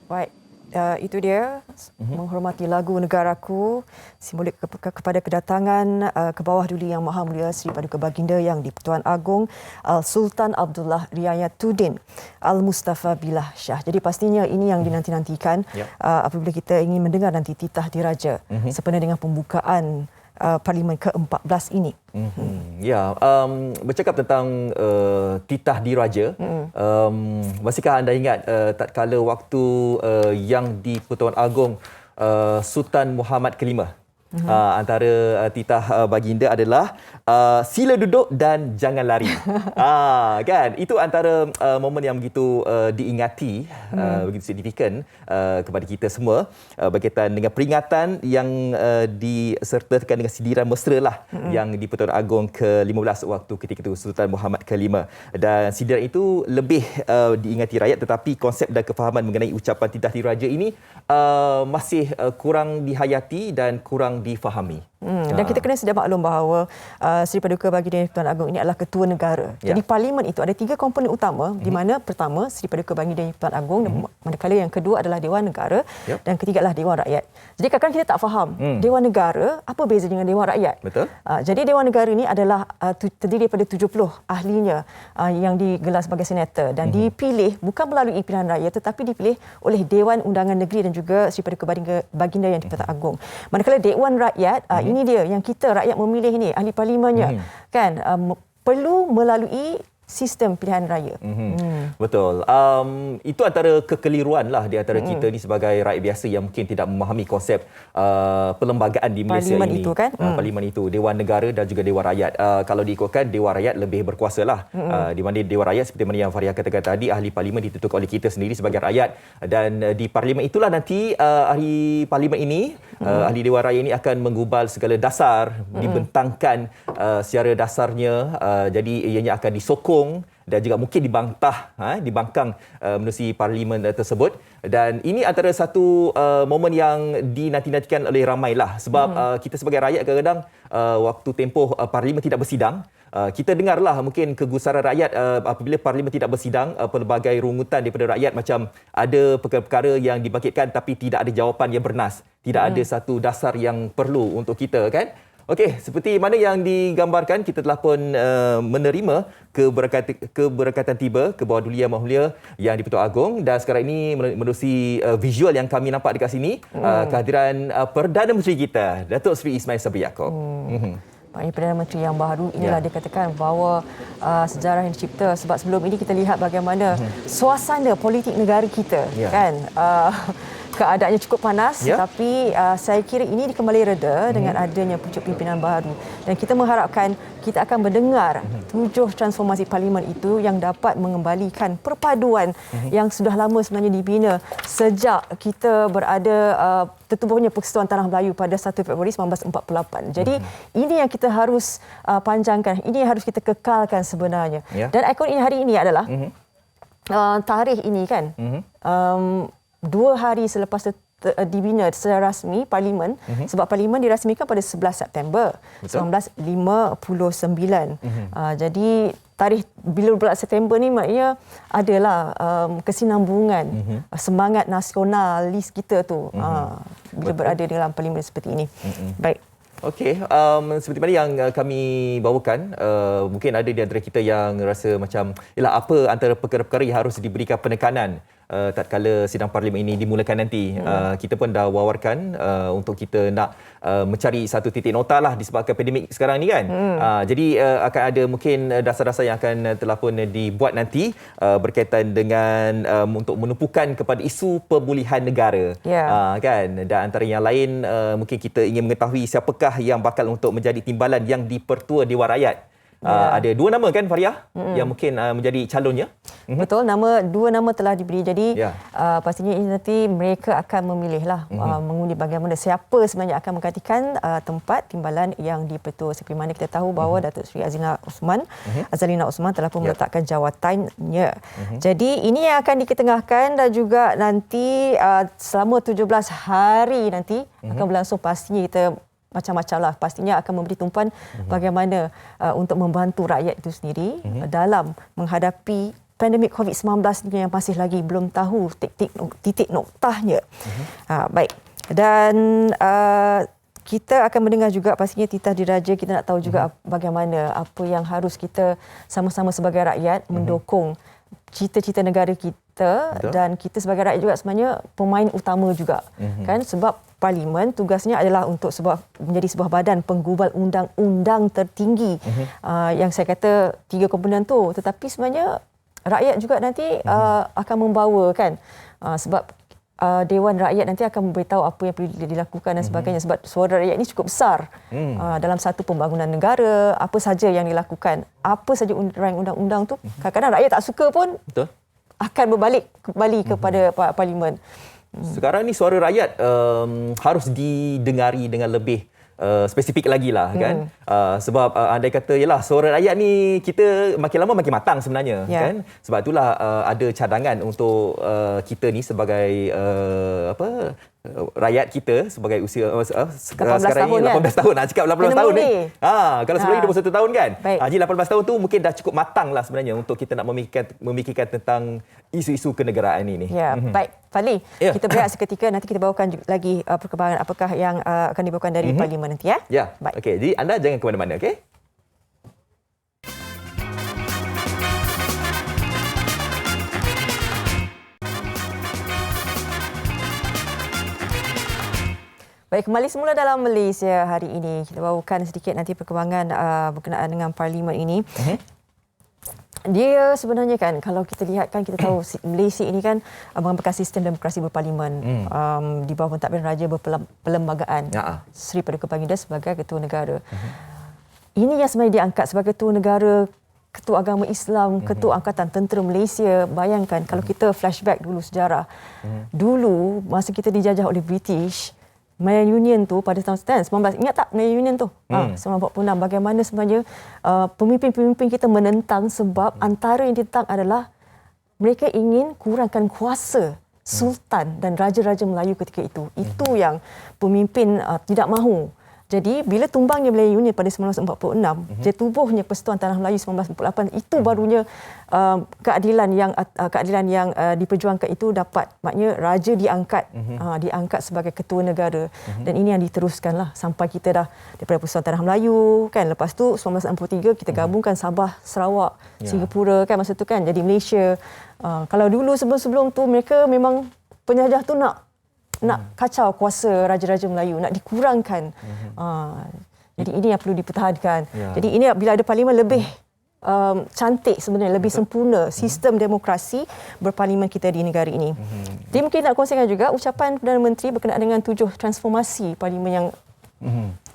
Baik, itu dia menghormati lagu Negaraku, simbolik kepada kedatangan ke bawah Duli Yang Maha Mulia Seri Paduka Baginda yang di Pertuan Agong Sultan Abdullah Riayatuddin Al-Mustafa Billah Shah. Jadi pastinya ini yang dinanti-nantikan apabila kita ingin mendengar nanti titah diraja sempena dengan pembukaan Parlimen ke-14 ini. Bercakap tentang titah diraja, masihkah anda ingat tatkala waktu yang di Pertuan Agong Sultan Muhammad Kelima, antara titah baginda adalah sila duduk dan jangan lari. Kan, itu antara momen yang begitu diingati, begitu signifikan kepada kita semua berkaitan dengan peringatan yang disertakan dengan sindiran mesra lah yang di Pertuan Agong ke-15 waktu ketika itu Sultan Muhammad ke-5. Dan sindiran itu lebih diingati rakyat, tetapi konsep dan kefahaman mengenai ucapan titah diraja ini masih kurang dihayati dan kurang difahami. Dan kita kena sedia maklum bahawa Seri Paduka Baginda Yang Pertuan Agong ini adalah ketua negara. Jadi parlimen itu ada 3 komponen utama, di mana pertama Seri Paduka Baginda Yang Pertuan Agong, manakala yang kedua adalah Dewan Negara, dan ketiga adalah Dewan Rakyat. Jadi kadang-kadang kita tak faham Dewan Negara apa beza dengan Dewan Rakyat. Betul. Jadi Dewan Negara ini adalah terdiri daripada 70 ahlinya yang digelar sebagai senator dan dipilih bukan melalui pilihan raya, tetapi dipilih oleh Dewan Undangan Negeri dan juga Seri Paduka Baginda Yang di-Pertuan Agong. Manakala Dewan Rakyat, ini dia yang kita rakyat memilih ni, ahli parlimennya, kan, perlu melalui sistem pilihan raya. Betul. Itu antara kekeliruan lah di antara kita ni sebagai rakyat biasa yang mungkin tidak memahami konsep perlembagaan di Malaysia Parlimen ini. itu kan? Parlimen itu, Dewan Negara dan juga Dewan Rakyat. Kalau diikutkan, Dewan Rakyat lebih berkuasa lah. Di mana Dewan Rakyat seperti mana yang Faria katakan tadi, ahli parlimen ditentukan oleh kita sendiri sebagai rakyat. Dan di parlimen itulah nanti ahli parlimen ini, ahli Dewan Rakyat ini akan menggubal segala dasar, dibentangkan secara dasarnya. Jadi ianya akan disokong dan juga mungkin dibangkang menerusi parlimen tersebut. Dan ini antara satu momen yang dinanti-nantikan oleh ramai lah, sebab kita sebagai rakyat kadang-kadang waktu tempoh parlimen tidak bersidang, kita dengarlah mungkin kegusaran rakyat apabila parlimen tidak bersidang, pelbagai rungutan daripada rakyat, macam ada perkara-perkara yang dibangkitkan tapi tidak ada jawapan yang bernas, tidak ada satu dasar yang perlu untuk kita, kan. Okey, seperti mana yang digambarkan, kita telah pun menerima keberkatan tiba ke bawah Duli Yang Mahmulia Yang di-Pertuan Agong, dan sekarang ini menerusi visual yang kami nampak dekat sini, kehadiran Perdana Menteri kita, Datuk Seri Ismail Sabri Yaakob. Perdana Menteri yang baru inilah dikatakan bahawa sejarah yang dicipta, sebab sebelum ini kita lihat bagaimana suasana politik negara kita, kan, keadaannya cukup panas, tapi saya kira ini kembali reda dengan adanya pucuk pimpinan baru, dan kita mengharapkan kita akan mendengar 7 transformasi parlimen itu yang dapat mengembalikan perpaduan yang sudah lama sebenarnya dibina sejak kita berada tertubuhnya Persekutuan Tanah Melayu pada 1 Februari 1948. Jadi ini yang kita harus panjangkan, ini yang harus kita kekalkan sebenarnya. Dan ikon hari ini adalah tarikh ini, kan, 2 hari selepas dibina secara rasmi parlimen, sebab parlimen dirasmikan pada 11 September 1959. Jadi tarikh bila bulan September ni maknanya adalah kesinambungan semangat nasionalis kita tu bila berada dalam parlimen seperti ini. Baik. Okey, seperti mana yang kami bawakan, mungkin ada di antara kita yang rasa macam, yalah, apa antara perkara-perkara yang harus diberikan penekanan tatkala sidang parlimen ini dimulakan nanti. Kita pun dah wawarkan untuk kita nak mencari satu titik nota lah disebabkan pandemik sekarang ni, kan. Jadi akan ada mungkin dasar-dasar yang akan telah pun dibuat nanti berkaitan dengan untuk menumpukan kepada isu pemulihan negara, kan. Dan antara yang lain mungkin kita ingin mengetahui siapakah yang bakal untuk menjadi timbalan yang dipertua Dewan Rakyat. Ada 2 nama, kan, Faria, yang mungkin menjadi calonnya. Betul, 2 nama telah diberi. Jadi pastinya ini nanti mereka akan memilihlah mengundi bagaimana siapa sebenarnya akan menggantikan tempat timbalan yang dipertua. Seperti mana kita tahu bahawa Datuk Seri Azalina Osman telah pun meletakkan jawatannya. Jadi ini yang akan diketengahkan, dan juga nanti selama 17 hari nanti akan berlangsung. Pastinya kita macam-macam lah, pastinya akan memberi tumpuan bagaimana untuk membantu rakyat itu sendiri dalam menghadapi pandemik COVID-19 yang masih lagi belum tahu titik noktahnya. Baik, dan kita akan mendengar juga pastinya titah diraja. Kita nak tahu juga bagaimana apa yang harus kita sama-sama sebagai rakyat mendukung cita-cita negara kita. Dan kita sebagai rakyat juga sebenarnya pemain utama juga, kan, sebab parlimen tugasnya adalah untuk menjadi sebuah badan penggubal undang-undang tertinggi. Yang saya kata 3 komponen tu, tetapi sebenarnya rakyat juga nanti akan membawa, kan, sebab Dewan Rakyat nanti akan memberitahu apa yang perlu dilakukan dan sebagainya, sebab suara rakyat ini cukup besar dalam satu pembangunan negara. Apa saja yang dilakukan, apa saja rancangan undang-undang tu, kadang-kadang rakyat tak suka pun akan berbalik kembali kepada parlimen. Sekarang ni suara rakyat harus didengari dengan lebih spesifik lagi lah, kan. Sebab andai kata, yalah, suara rakyat ni kita makin lama makin matang sebenarnya, kan. Sebab itulah ada cadangan untuk kita ni sebagai rakyat kita sebagai usia 18 sekarang tahun ini kan? 18 tahun. Cakap 18 Kena tahun ni. mengundi. Kalau sebelum ni 21 tahun kan. Baik. Jadi 18 tahun tu mungkin dah cukup matang lah sebenarnya untuk kita nak memikirkan tentang isu-isu kenegaraan ini. Ya, baik. Fadli, Ya. kita berehat seketika, nanti kita bawakan lagi perkembangan apakah yang akan dibawakan dari Parlimen nanti ya. Ya. Baik. Okey, jadi anda jangan ke mana-mana, okey? Baik, kembali semula dalam Malaysia hari ini. Kita bawakan sedikit nanti perkembangan berkenaan dengan Parlimen ini. Dia sebenarnya kan, kalau kita lihat kan, kita tahu Malaysia ini kan mengamalkan sistem demokrasi berparlimen. Di bawah pentadbiran Raja Berperlembagaan. Seri Paduka Baginda sebagai Ketua Negara. Ini yang sebenarnya diangkat sebagai Ketua Negara, Ketua Agama Islam, Ketua Angkatan Tentera Malaysia. Bayangkan kalau kita flashback dulu sejarah. Dulu masa kita dijajah oleh British, Malayan Union tu pada tahun 19 ingat tak Malayan Union tu? 1946 bagaimana sebenarnya pemimpin-pemimpin kita menentang sebab antara yang ditentang adalah mereka ingin kurangkan kuasa Sultan dan Raja-Raja Melayu ketika itu. Itu yang pemimpin tidak mahu. Jadi bila tumbangnya Malayan Union pada 1946, dia tubuhnya Persatuan Tanah Melayu 1948, itu barunya keadilan yang diperjuangkan itu dapat. Maknanya raja diangkat diangkat sebagai ketua negara, dan ini yang diteruskanlah sampai kita dah daripada Persatuan Tanah Melayu kan. Lepas tu 1963 kita gabungkan Sabah, Sarawak, Singapura kan masa tu kan jadi Malaysia. Kalau dulu sebelum tu mereka memang penjajah tu nak kacau kuasa Raja-Raja Melayu, nak dikurangkan. Jadi ini yang perlu dipertahankan. Jadi ini bila ada Parlimen lebih cantik sebenarnya, lebih sempurna sistem demokrasi berparlimen kita di negara ini. Jadi mungkin nak kongsikan juga ucapan Perdana Menteri berkenaan dengan 7 transformasi Parlimen yang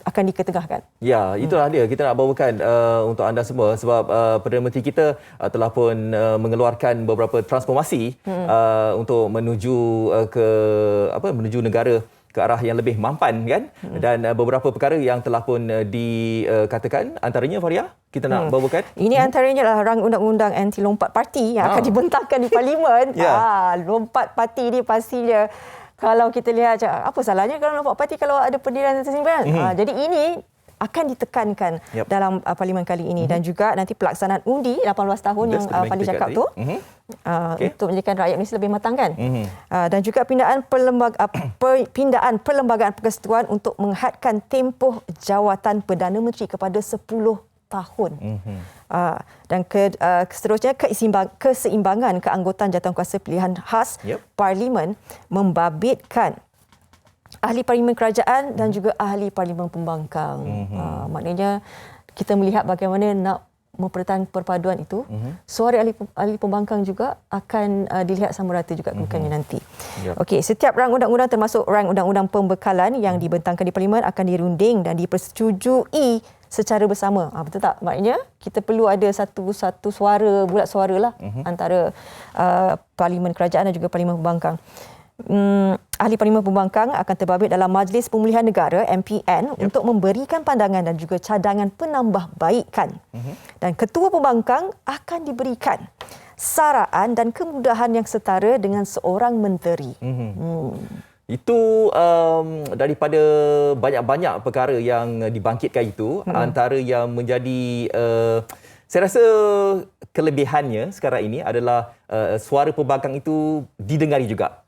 akan diketengahkan. Ya, itulah dia. Kita nak bawakan untuk anda semua sebab Perdana Menteri kita telah pun mengeluarkan beberapa transformasi untuk menuju menuju negara ke arah yang lebih mampan kan, dan beberapa perkara yang telah pun dikatakan, antaranya Faria kita nak bawakan. Ini antaranya adalah rang undang-undang anti lompat parti yang akan dibentangkan di Parlimen. Lompat parti ni pastinya kalau kita lihat apa salahnya kalau lompat parti kalau ada pendirian tersimpan. Jadi ini akan ditekankan dalam Parlimen kali ini, dan juga nanti pelaksanaan undi 18 tahun yang Fadli cakap tu untuk menjadikan rakyat Malaysia lebih matang kan. Dan juga pindaan perlembagaan persekutuan untuk menghadkan tempoh jawatan Perdana Menteri kepada 10 tahun. Dan seterusnya keseimbangan keanggotaan jawatankuasa pilihan khas Parlimen membabitkan ahli Parlimen Kerajaan dan juga ahli Parlimen Pembangkang. Maknanya kita melihat bagaimana nak mempertahankan perpaduan itu. Suara ahli pembangkang juga akan dilihat sama rata juga kedudukannya nanti. Okey, setiap rang undang-undang termasuk rang undang-undang pembekalan yang dibentangkan di Parlimen akan dirunding dan dipersetujui secara bersama. Betul tak? Maknanya kita perlu ada satu suara, bulat suara lah antara Parlimen Kerajaan dan juga Parlimen Pembangkang. Ahli Parlimen Pembangkang akan terbabit dalam Majlis Pemulihan Negara MPN untuk memberikan pandangan dan juga cadangan penambahbaikan. Dan Ketua Pembangkang akan diberikan saraan dan kemudahan yang setara dengan seorang menteri. Itu daripada banyak-banyak perkara yang dibangkitkan itu, antara yang menjadi saya rasa kelebihannya sekarang ini adalah suara pembangkang itu didengari juga.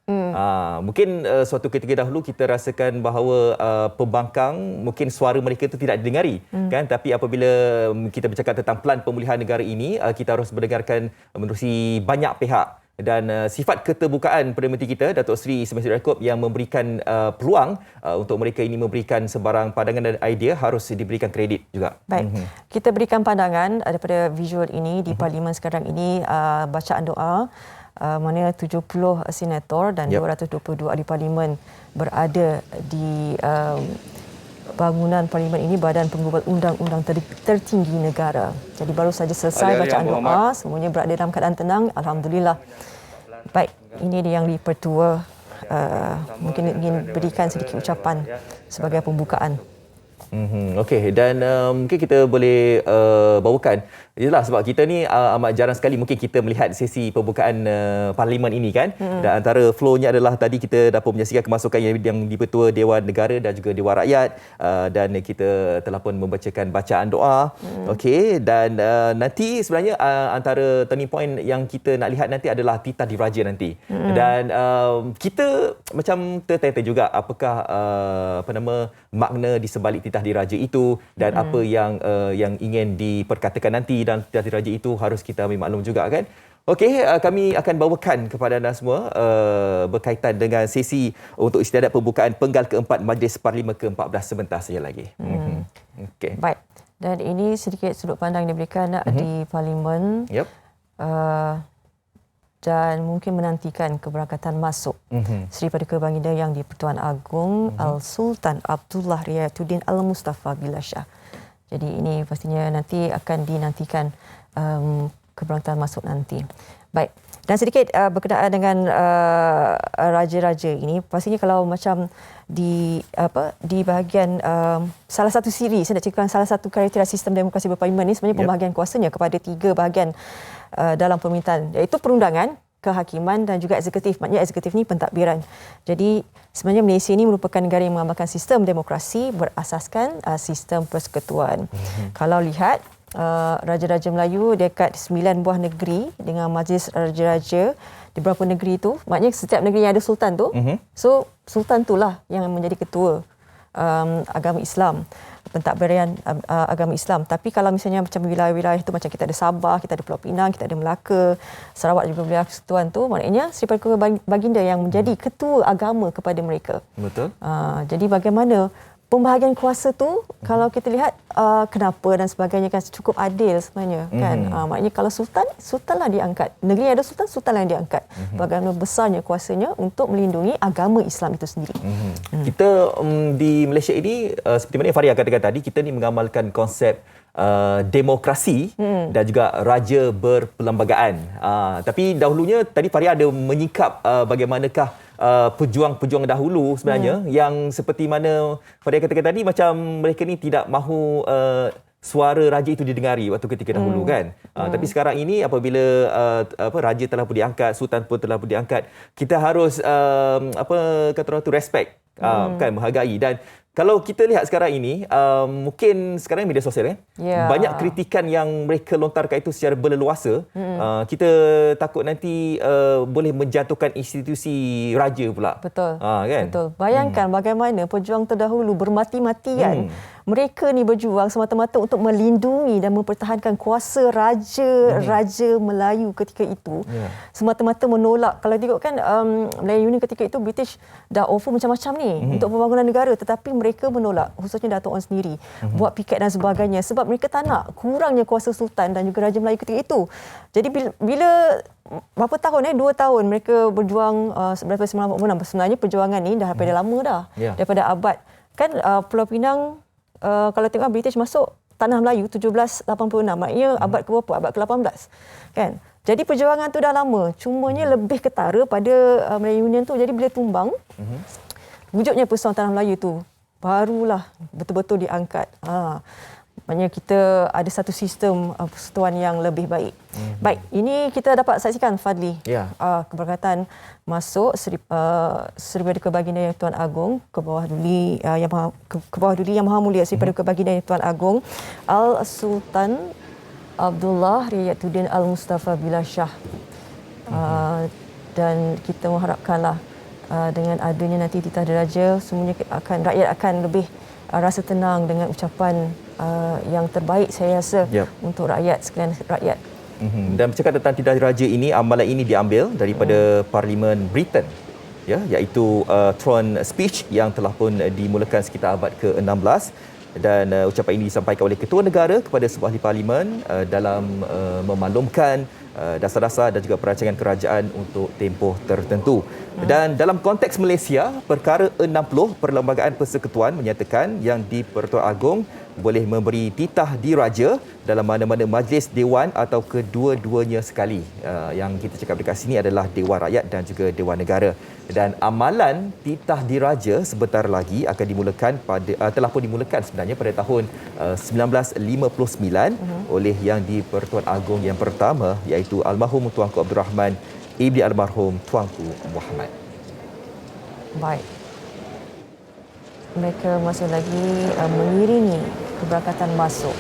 Mungkin suatu ketika dahulu kita rasakan bahawa pembangkang mungkin suara mereka itu tidak didengari kan, tapi apabila kita bercakap tentang pelan pemulihan negara ini, kita harus mendengarkan menerusi banyak pihak. Dan sifat keterbukaan Perdana Menteri kita, Datuk Seri Ismail Yaakob, yang memberikan peluang untuk mereka ini memberikan sebarang pandangan dan idea harus diberikan kredit juga. Baik, kita berikan pandangan daripada visual ini di Parlimen sekarang ini, bacaan doa mana 70 senator dan 222 ahli Parlimen berada di bangunan Parlimen ini, Badan Pengubah Undang-Undang tertinggi negara. Jadi baru saja selesai bacaan doa, semuanya berada dalam keadaan tenang, alhamdulillah. Baik, ini dia yang dipertua mungkin ingin berikan sedikit ucapan sebagai pembukaan. Okey, dan mungkin kita boleh bawakan, yalah sebab kita ni amat jarang sekali mungkin kita melihat sesi pembukaan parlimen ini kan. Dan antara flow-nya adalah tadi kita dapat menyaksikan kemasukan yang di-Pertua Dewan Negara dan juga Dewan Rakyat, dan kita telah pun membacakan bacaan doa. Okey, dan nanti sebenarnya antara turning point yang kita nak lihat nanti adalah titah diraja nanti. Dan kita macam tertanya juga apakah makna di sebalik titah diraja itu dan apa yang ingin diperkatakan nanti dalam titah diraja itu harus kita ambil maklum juga kan. Okey, kami akan bawakan kepada anda semua berkaitan dengan sesi untuk istiadat pembukaan penggal keempat Majlis Parlimen ke-14 sebentar saja lagi. Okey. Baik. Dan ini sedikit sudut pandang yang diberikan di Parlimen. Yep. Dan mungkin menantikan keberangkatan masuk Seri Paduka Baginda Yang di-Pertuan Agong Al-Sultan Abdullah Riayatuddin Al-Mustafa Billah Shah. Jadi ini pastinya nanti akan dinantikan keberangkatan masuk nanti. Baik. Dan sedikit berkenaan dengan raja-raja ini, pastinya kalau macam di bahagian salah satu siri, saya nak cakap salah satu kriteria sistem demokrasi berparlimen ini sebenarnya pembahagian kuasanya kepada 3 bahagian dalam pemerintahan, iaitu perundangan, kehakiman dan juga eksekutif. Maknanya eksekutif ni pentadbiran. Jadi sebenarnya Malaysia ini merupakan negara yang mengamalkan sistem demokrasi berasaskan sistem persekutuan. Kalau lihat Raja-Raja Melayu dekat 9 buah negeri dengan majlis raja-raja di beberapa negeri itu, maknanya setiap negeri yang ada sultan tu, so sultan itulah yang menjadi ketua agama Islam, pentadbiran agama Islam. Tapi kalau misalnya macam wilayah-wilayah itu macam kita ada Sabah, kita ada Pulau Pinang, kita ada Melaka, Sarawak juga wilayah persekutuan tu, maknanya Seri Paduka Baginda yang menjadi ketua agama kepada mereka. Betul. Jadi bagaimana pembahagian kuasa tu, kalau kita lihat kenapa dan sebagainya kan cukup adil sebenarnya kan. Maknanya kalau sultanlah diangkat. Negeri yang ada sultanlah yang diangkat. Bagaimana besarnya kuasanya untuk melindungi agama Islam itu sendiri. Kita di Malaysia ini seperti mana yang Faria katakan tadi, kita ni mengamalkan konsep demokrasi dan juga raja berperlembagaan. Tapi dahulunya tadi Faria ada menyingkap bagaimanakah pejuang-pejuang dahulu sebenarnya yang seperti mana Faria katakan tadi, macam mereka ni tidak mahu suara raja itu didengari waktu ketika dahulu kan. Tapi sekarang ini apabila raja telah pun diangkat, sultan pun telah pun diangkat, kita harus kata orang tu respect, kan, menghargai. Dan kalau kita lihat sekarang ini, mungkin sekarang media sosial banyak kritikan yang mereka lontarkan itu secara berleluasa. Kita takut nanti boleh menjatuhkan institusi raja pula. Betul. Kan? Betul. Bayangkan bagaimana pejuang terdahulu bermati-matian. Mereka ni berjuang semata-mata untuk melindungi dan mempertahankan kuasa raja Melayu ketika itu. Semata-mata menolak. Kalau tengok kan Melayu ni ketika itu British dah offer macam-macam ni untuk pembangunan negara, tetapi mereka menolak, khususnya Datuk Wan sendiri, buat piket dan sebagainya sebab mereka tak nak kurangnya kuasa sultan dan juga Raja Melayu ketika itu. Jadi bila berapa tahun 2 tahun mereka berjuang daripada 1946. Sebenarnya perjuangan ni dah daripada lama dah. Daripada abad kan Pulau Pinang, kalau tengok British masuk tanah Melayu 1786, maknanya abad ke-berapa? Abad ke-18. Kan? Jadi perjuangan tu dah lama, cumanya lebih ketara pada Melayu Union tu. Jadi bila tumbang, wujudnya Persatuan Tanah Melayu tu barulah betul-betul diangkat. Maknanya kita ada satu sistem persekutuan yang lebih baik. Baik, ini kita dapat saksikan Fadli. Keberkatan masuk Seri Paduka Baginda Yang Tuan Agong ke bawah duli Yang Maha Mulia Seri Paduka Baginda Yang Tuan Agong Al-Sultan Abdullah Riayatuddin Al-Mustafa Billah Shah. Dan kita mengharapkanlah dengan adanya nanti titah diraja, semuanya rakyat akan lebih rasa tenang dengan ucapan yang terbaik saya rasa untuk rakyat, sekalian rakyat. Dan bercakap tentang titah diraja ini, amalan ini diambil daripada Parlimen Britain, iaitu Throne Speech yang telah pun dimulakan sekitar abad ke-16. Dan ucapan ini disampaikan oleh Ketua Negara kepada sebuah ahli parlimen dalam memaklumkan dasar-dasar dan juga perancangan kerajaan untuk tempoh tertentu. Dan dalam konteks Malaysia, perkara 60 Perlembagaan Persekutuan menyatakan yang di-Pertuan Agong boleh memberi titah diraja dalam mana-mana majlis dewan atau kedua-duanya sekali. Yang kita cakap dekat sini adalah Dewan Rakyat dan juga Dewan Negara. Dan amalan titah diraja sebentar lagi akan dimulakan telah pun dimulakan sebenarnya pada tahun 1959 oleh Yang di-Pertuan Agong yang pertama, iaitu almarhum Tuanku Abdul Rahman ibni almarhum Tuanku Muhammad. Baik. Mereka masih lagi mengiringi keberangkatan masuk.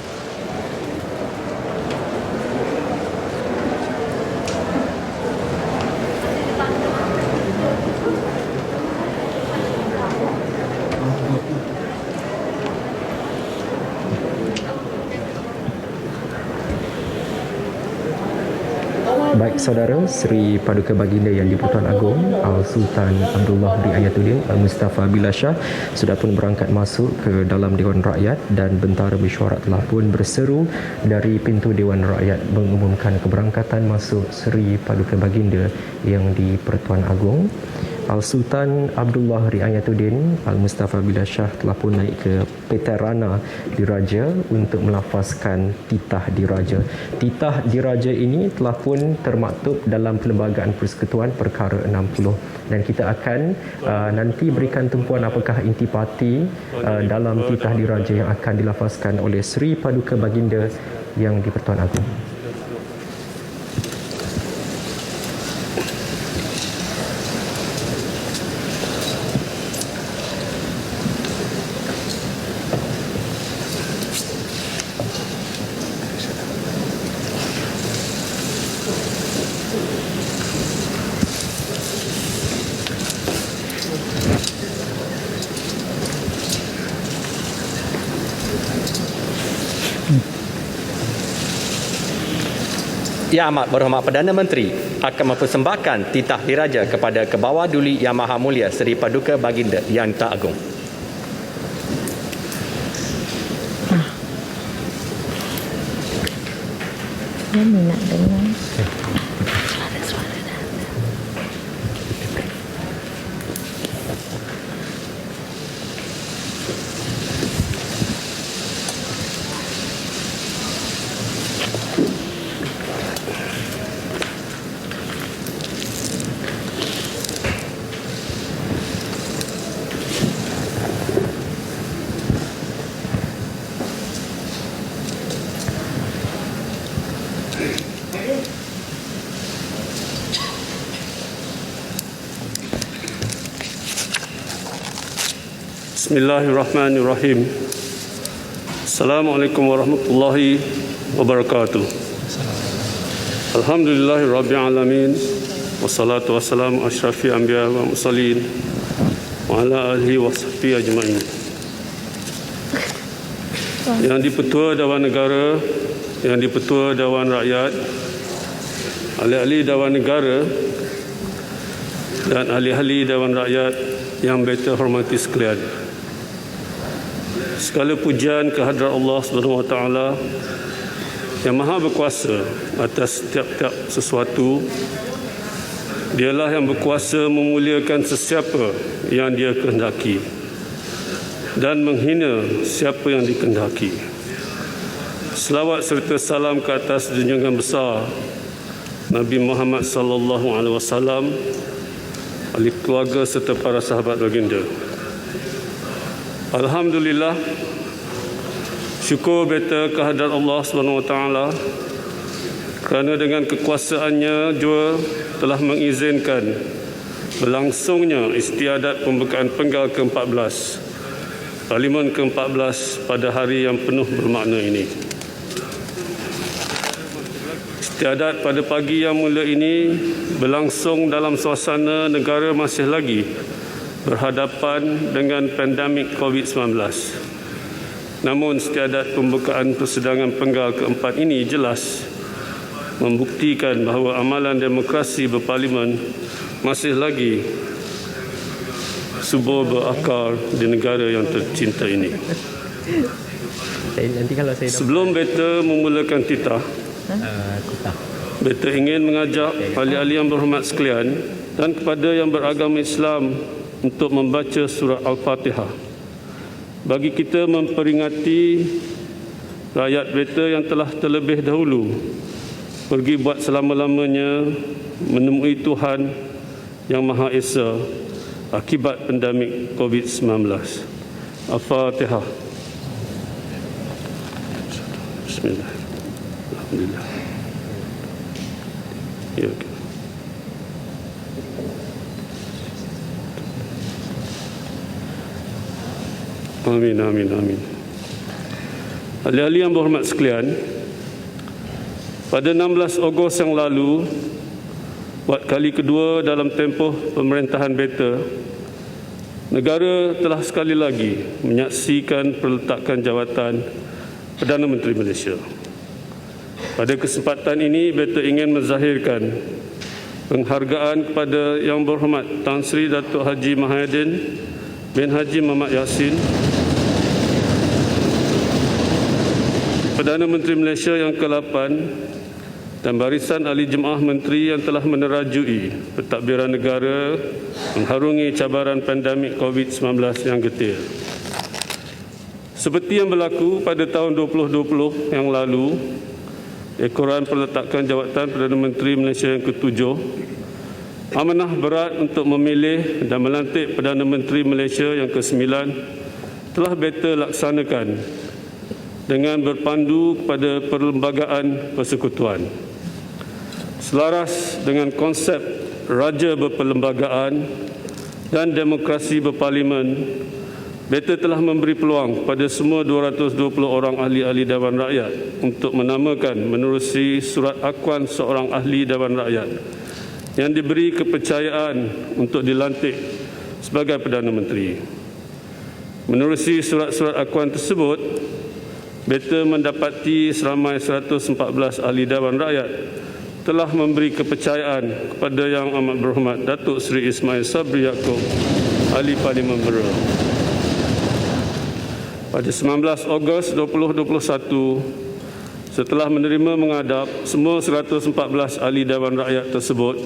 Baik saudara, Seri Paduka Baginda Yang di-Pertuan Agong Sultan Abdullah Riayatuddin Mustafa Billah Shah sudah pun berangkat masuk ke dalam Dewan Rakyat, dan bentara mesyuarat telah pun berseru dari pintu Dewan Rakyat mengumumkan keberangkatan masuk Seri Paduka Baginda Yang di-Pertuan Agong Sultan Abdullah Riayatuddin Mustafa Billah Shah telah pun naik ke Peterana Diraja untuk melafazkan titah diraja. Titah diraja ini telah pun termaktub dalam Perlembagaan Persekutuan Perkara 60, dan kita akan nanti berikan tumpuan apakah intipati dalam titah diraja yang akan dilafazkan oleh Seri Paduka Baginda Yang di-Pertuan Agong. Yang Amat Berhormat Perdana Menteri akan mempersembahkan titah diraja kepada Kebawah Duli Yang Maha Mulia Seri Paduka Baginda Yang Tak Agung. Saya nak dengar. Bismillahirrahmanirrahim. Assalamualaikum warahmatullahi wabarakatuh. Alhamdulillahirabbil alamin. Wassalatu wassalamu asyrafil anbiya wa mursalin wa ala alihi wa sahbihi ajmain. Yang di-Pertua Dewan Negara, Yang di-Pertua Dewan Rakyat, ahli-ahli Dewan Negara dan ahli-ahli Dewan Rakyat yang saya hormati sekalian. Segala pujian kehadrat Allah Subhanahu Wa Taala yang Maha Berkuasa atas setiap sesuatu. Dialah yang berkuasa memuliakan sesiapa yang Dia kehendaki dan menghina siapa yang dikehendaki. Selawat serta salam ke atas junjungan besar Nabi Muhammad sallallahu alaihi wasallam, ahli keluarga serta para sahabat baginda. Alhamdulillah, syukur beta kehadrat Allah Subhanahu Wa Taala kerana dengan kekuasaannya jua telah mengizinkan berlangsungnya istiadat pembukaan penggal ke-14 Parlimen ke-14 pada hari yang penuh bermakna ini. Istiadat pada pagi yang mulia ini berlangsung dalam suasana negara masih lagi berhadapan dengan pandemik COVID-19. Namun istiadat pembukaan persidangan penggal keempat ini jelas membuktikan bahawa amalan demokrasi berparlimen masih lagi subur berakar di negara yang tercinta ini. Sebelum beta memulakan titah, beta ingin mengajak ahli-ahli yang berhormat sekalian dan kepada yang beragama Islam untuk membaca surah Al-Fatihah bagi kita memperingati rakyat Beta yang telah terlebih dahulu pergi buat selama-lamanya menemui Tuhan Yang Maha Esa akibat pandemik COVID-19. Al-Fatihah. Bismillah. Alhamdulillah. Ya, okay. Amin, amin, amin. Ahli-ahli yang berhormat sekalian, pada 16 Ogos yang lalu, buat kali kedua dalam tempoh pemerintahan Beta, negara telah sekali lagi menyaksikan perletakan jawatan Perdana Menteri Malaysia. Pada kesempatan ini, Beta ingin menzahirkan penghargaan kepada Yang Berhormat Tan Sri Datuk Haji Mahyadin bin Haji Muhammad Yassin, Perdana Menteri Malaysia yang ke-8 dan barisan ahli jemaah menteri yang telah menerajui pentadbiran negara mengharungi cabaran pandemik COVID-19 yang getir. Seperti yang berlaku pada tahun 2020 yang lalu, ekoran perletakan jawatan Perdana Menteri Malaysia yang ke-7, amanah berat untuk memilih dan melantik Perdana Menteri Malaysia yang ke-9 telah Beta laksanakan dengan berpandu kepada perlembagaan persekutuan. Selaras dengan konsep raja berperlembagaan dan demokrasi berparlimen, Beta telah memberi peluang kepada semua 220 orang ahli-ahli Dewan Rakyat untuk menamakan menerusi surat akuan seorang ahli Dewan Rakyat yang diberi kepercayaan untuk dilantik sebagai Perdana Menteri. Menerusi surat-surat akuan tersebut, Beta mendapati seramai 114 ahli Dewan Rakyat telah memberi kepercayaan kepada Yang Amat Berhormat Datuk Seri Ismail Sabri Yaakob, Ahli Parlimen Bera. Pada 19 Ogos 2021, setelah menerima menghadap semua 114 ahli Dewan Rakyat tersebut,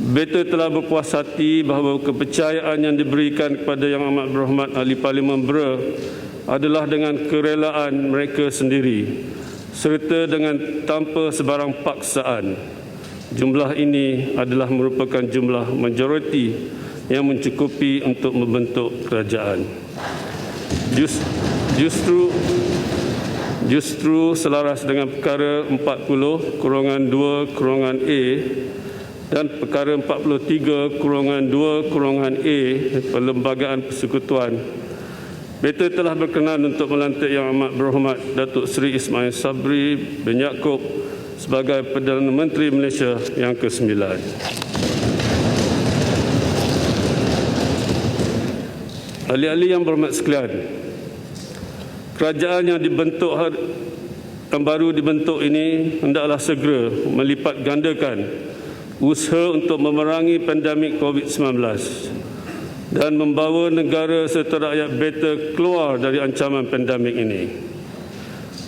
Beta telah berpuas hati bahawa kepercayaan yang diberikan kepada Yang Amat Berhormat Ahli Parlimen Bera adalah dengan kerelaan mereka sendiri serta dengan tanpa sebarang paksaan. Jumlah ini adalah merupakan jumlah majoriti yang mencukupi untuk membentuk kerajaan. Justru selaras dengan perkara 40/2/A dan perkara 43/2/A Perlembagaan Persekutuan, Beta telah berkenan untuk melantik Yang Amat Berhormat Datuk Seri Ismail Sabri bin Yaakob sebagai Perdana Menteri Malaysia yang ke-9. Ahli-ahli yang berhormat sekalian, kerajaan yang baru dibentuk ini hendaklah segera melipat gandakan usaha untuk memerangi pandemik COVID-19 dan membawa negara serta rakyat Beta keluar dari ancaman pandemik ini.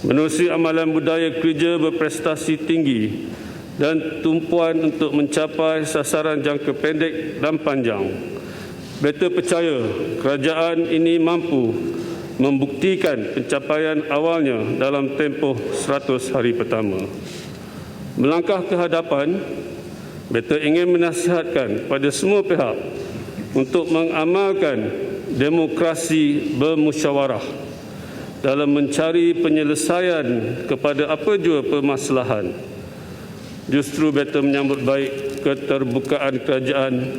Menerusi amalan budaya kerja berprestasi tinggi dan tumpuan untuk mencapai sasaran jangka pendek dan panjang, Beta percaya kerajaan ini mampu membuktikan pencapaian awalnya dalam tempoh 100 hari pertama. Melangkah ke hadapan, Beta ingin menasihatkan kepada semua pihak untuk mengamalkan demokrasi bermusyawarah dalam mencari penyelesaian kepada apa jua permasalahan. Justru Beta menyambut baik keterbukaan kerajaan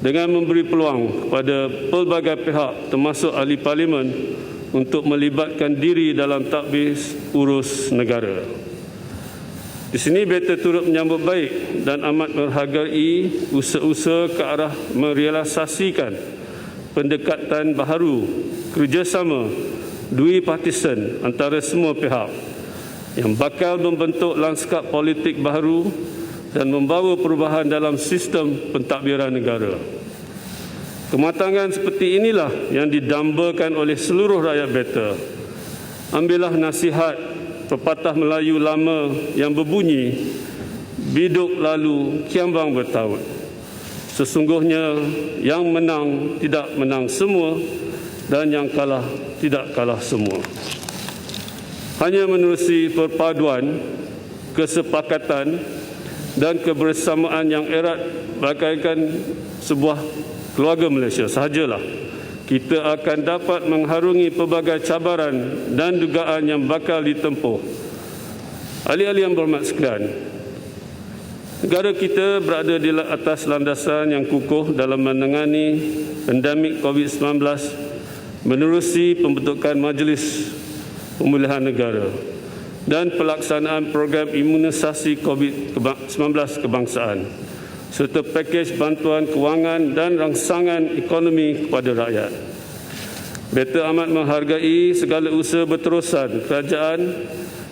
dengan memberi peluang kepada pelbagai pihak termasuk ahli parlimen untuk melibatkan diri dalam tadbir urus negara. Di sini Beta turut menyambut baik dan amat menghargai usaha-usaha ke arah merealisasikan pendekatan baharu kerjasama duipartisan antara semua pihak yang bakal membentuk lanskap politik baharu dan membawa perubahan dalam sistem pentadbiran negara. Kematangan seperti inilah yang didambakan oleh seluruh rakyat Beta. Ambillah nasihat pepatah Melayu lama yang berbunyi, biduk lalu kiambang bertaut. Sesungguhnya yang menang tidak menang semua, dan yang kalah tidak kalah semua. Hanya menerusi perpaduan, kesepakatan dan kebersamaan yang erat bagaikan sebuah keluarga Malaysia sahajalah kita akan dapat mengharungi pelbagai cabaran dan dugaan yang bakal ditempuh. Ahli-ahli yang berhormat sekalian, negara kita berada di atas landasan yang kukuh dalam menangani pandemik COVID-19 menerusi pembentukan Majlis Pemulihan Negara dan pelaksanaan program imunisasi COVID-19 kebangsaan serta pakej bantuan kewangan dan rangsangan ekonomi kepada rakyat. Beta amat menghargai segala usaha berterusan kerajaan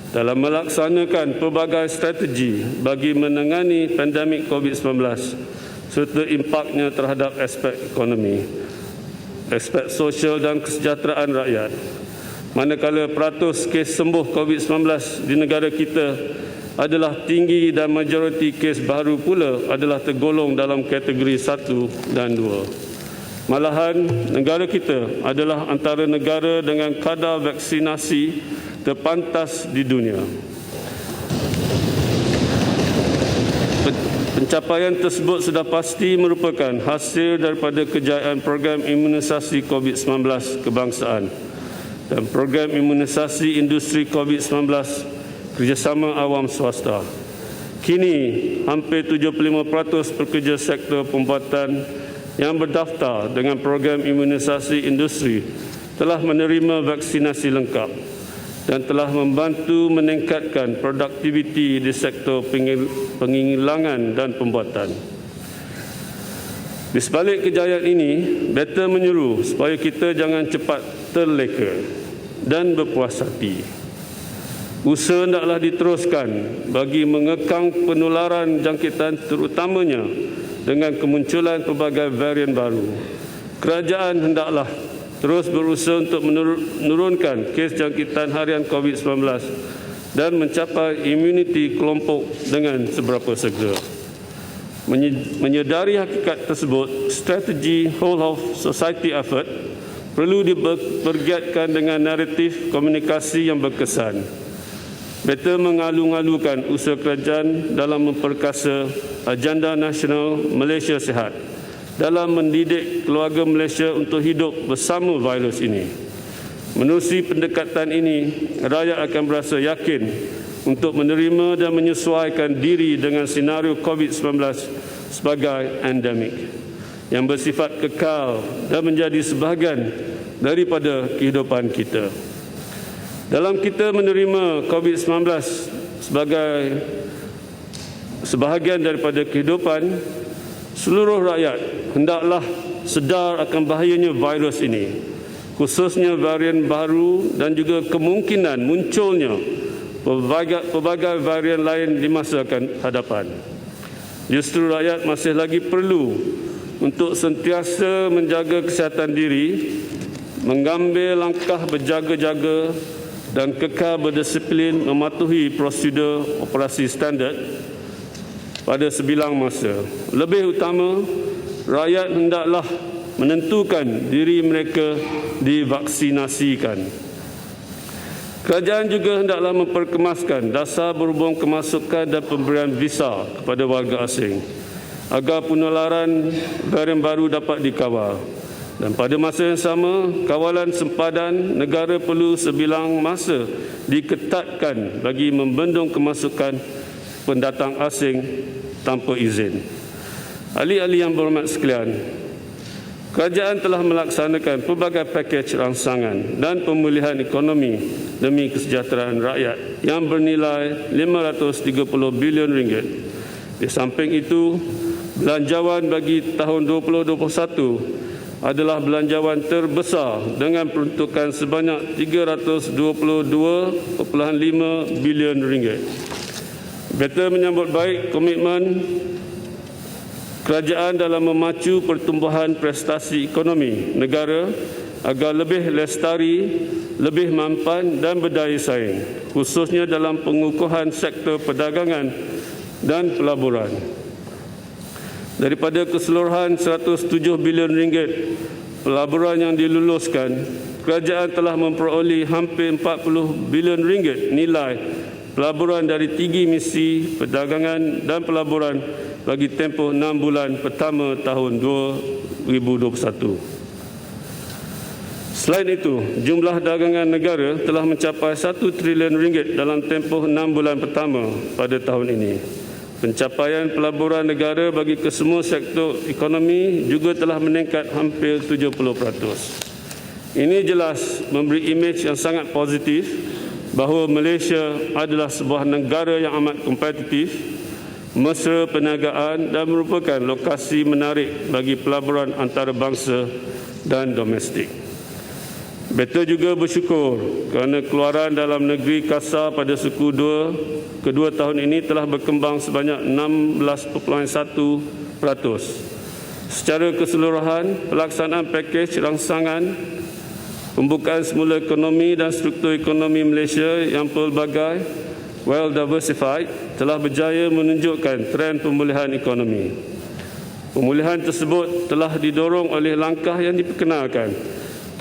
dalam melaksanakan pelbagai strategi bagi menangani pandemik COVID-19 serta impaknya terhadap aspek ekonomi, aspek sosial dan kesejahteraan rakyat. Manakala peratus kes sembuh COVID-19 di negara kita adalah tinggi dan majoriti kes baru pula adalah tergolong dalam kategori 1 dan 2. Malahan, negara kita adalah antara negara dengan kadar vaksinasi terpantas di dunia. Pencapaian tersebut sudah pasti merupakan hasil daripada kejayaan program imunisasi COVID-19 kebangsaan dan program imunisasi industri COVID-19 kerjasama awam swasta. Kini, hampir 75% pekerja sektor pembuatan yang berdaftar dengan program imunisasi industri telah menerima vaksinasi lengkap dan telah membantu meningkatkan produktiviti di sektor pengilangan dan pembuatan. Di sebalik kejayaan ini, beta menyuruh supaya kita jangan cepat terleka dan berpuas hati. Usaha hendaklah diteruskan bagi mengekang penularan jangkitan terutamanya dengan kemunculan pelbagai varian baru. Kerajaan hendaklah terus berusaha untuk menurunkan kes jangkitan harian COVID-19 dan mencapai imuniti kelompok dengan seberapa segera. Menyedari hakikat tersebut, strategi whole of society effort perlu dipergiatkan dengan naratif komunikasi yang berkesan. Beta mengalu-alukan usaha kerajaan dalam memperkasa Agenda Nasional Malaysia Sihat dalam mendidik keluarga Malaysia untuk hidup bersama virus ini. Menerusi pendekatan ini, rakyat akan berasa yakin untuk menerima dan menyesuaikan diri dengan senario COVID-19 sebagai endemik yang bersifat kekal dan menjadi sebahagian daripada kehidupan kita. Dalam kita menerima COVID-19 sebagai sebahagian daripada kehidupan, seluruh rakyat hendaklah sedar akan bahayanya virus ini, khususnya varian baru dan juga kemungkinan munculnya pelbagai varian lain di masa akan hadapan. Justru rakyat masih lagi perlu untuk sentiasa menjaga kesihatan diri, mengambil langkah berjaga-jaga dan kekal berdisiplin mematuhi prosedur operasi standard pada sebilang masa. Lebih utama, rakyat hendaklah menentukan diri mereka divaksinasikan. Kerajaan juga hendaklah memperkemaskan dasar berhubung kemasukan dan pemberian visa kepada warga asing agar penularan varian baru dapat dikawal. Dan pada masa yang sama, kawalan sempadan negara perlu sebilang masa diketatkan bagi membendung kemasukan pendatang asing tanpa izin. Ahli-ahli yang berhormat sekalian, kerajaan telah melaksanakan pelbagai pakej rangsangan dan pemulihan ekonomi demi kesejahteraan rakyat yang bernilai RM530 bilion. Di samping itu, belanjawan bagi tahun 2021 adalah belanjawan terbesar dengan peruntukan sebanyak RM322.5 bilion. Beta menyambut baik komitmen kerajaan dalam memacu pertumbuhan prestasi ekonomi negara agar lebih lestari, lebih mampan dan berdaya saing, khususnya dalam pengukuhan sektor perdagangan dan pelaburan. Daripada keseluruhan RM107 bilion, pelaburan yang diluluskan, kerajaan telah memperoleh hampir 40 bilion ringgit nilai pelaburan dari 3 misi perdagangan dan pelaburan bagi tempoh 6 bulan pertama tahun 2021. Selain itu, jumlah dagangan negara telah mencapai 1 trilion ringgit dalam tempoh 6 bulan pertama pada tahun ini. Pencapaian pelaburan negara bagi kesemua sektor ekonomi juga telah meningkat hampir 70%. Ini jelas memberi imej yang sangat positif bahawa Malaysia adalah sebuah negara yang amat kompetitif, mesra perniagaan dan merupakan lokasi menarik bagi pelaburan antarabangsa dan domestik. Beta juga bersyukur kerana keluaran dalam negeri kasar pada suku kedua tahun ini telah berkembang sebanyak 16.1%. Secara keseluruhan, pelaksanaan pakej rangsangan pembukaan semula ekonomi dan struktur ekonomi Malaysia yang pelbagai, well diversified, telah berjaya menunjukkan trend pemulihan ekonomi. Pemulihan tersebut telah didorong oleh langkah yang diperkenalkan,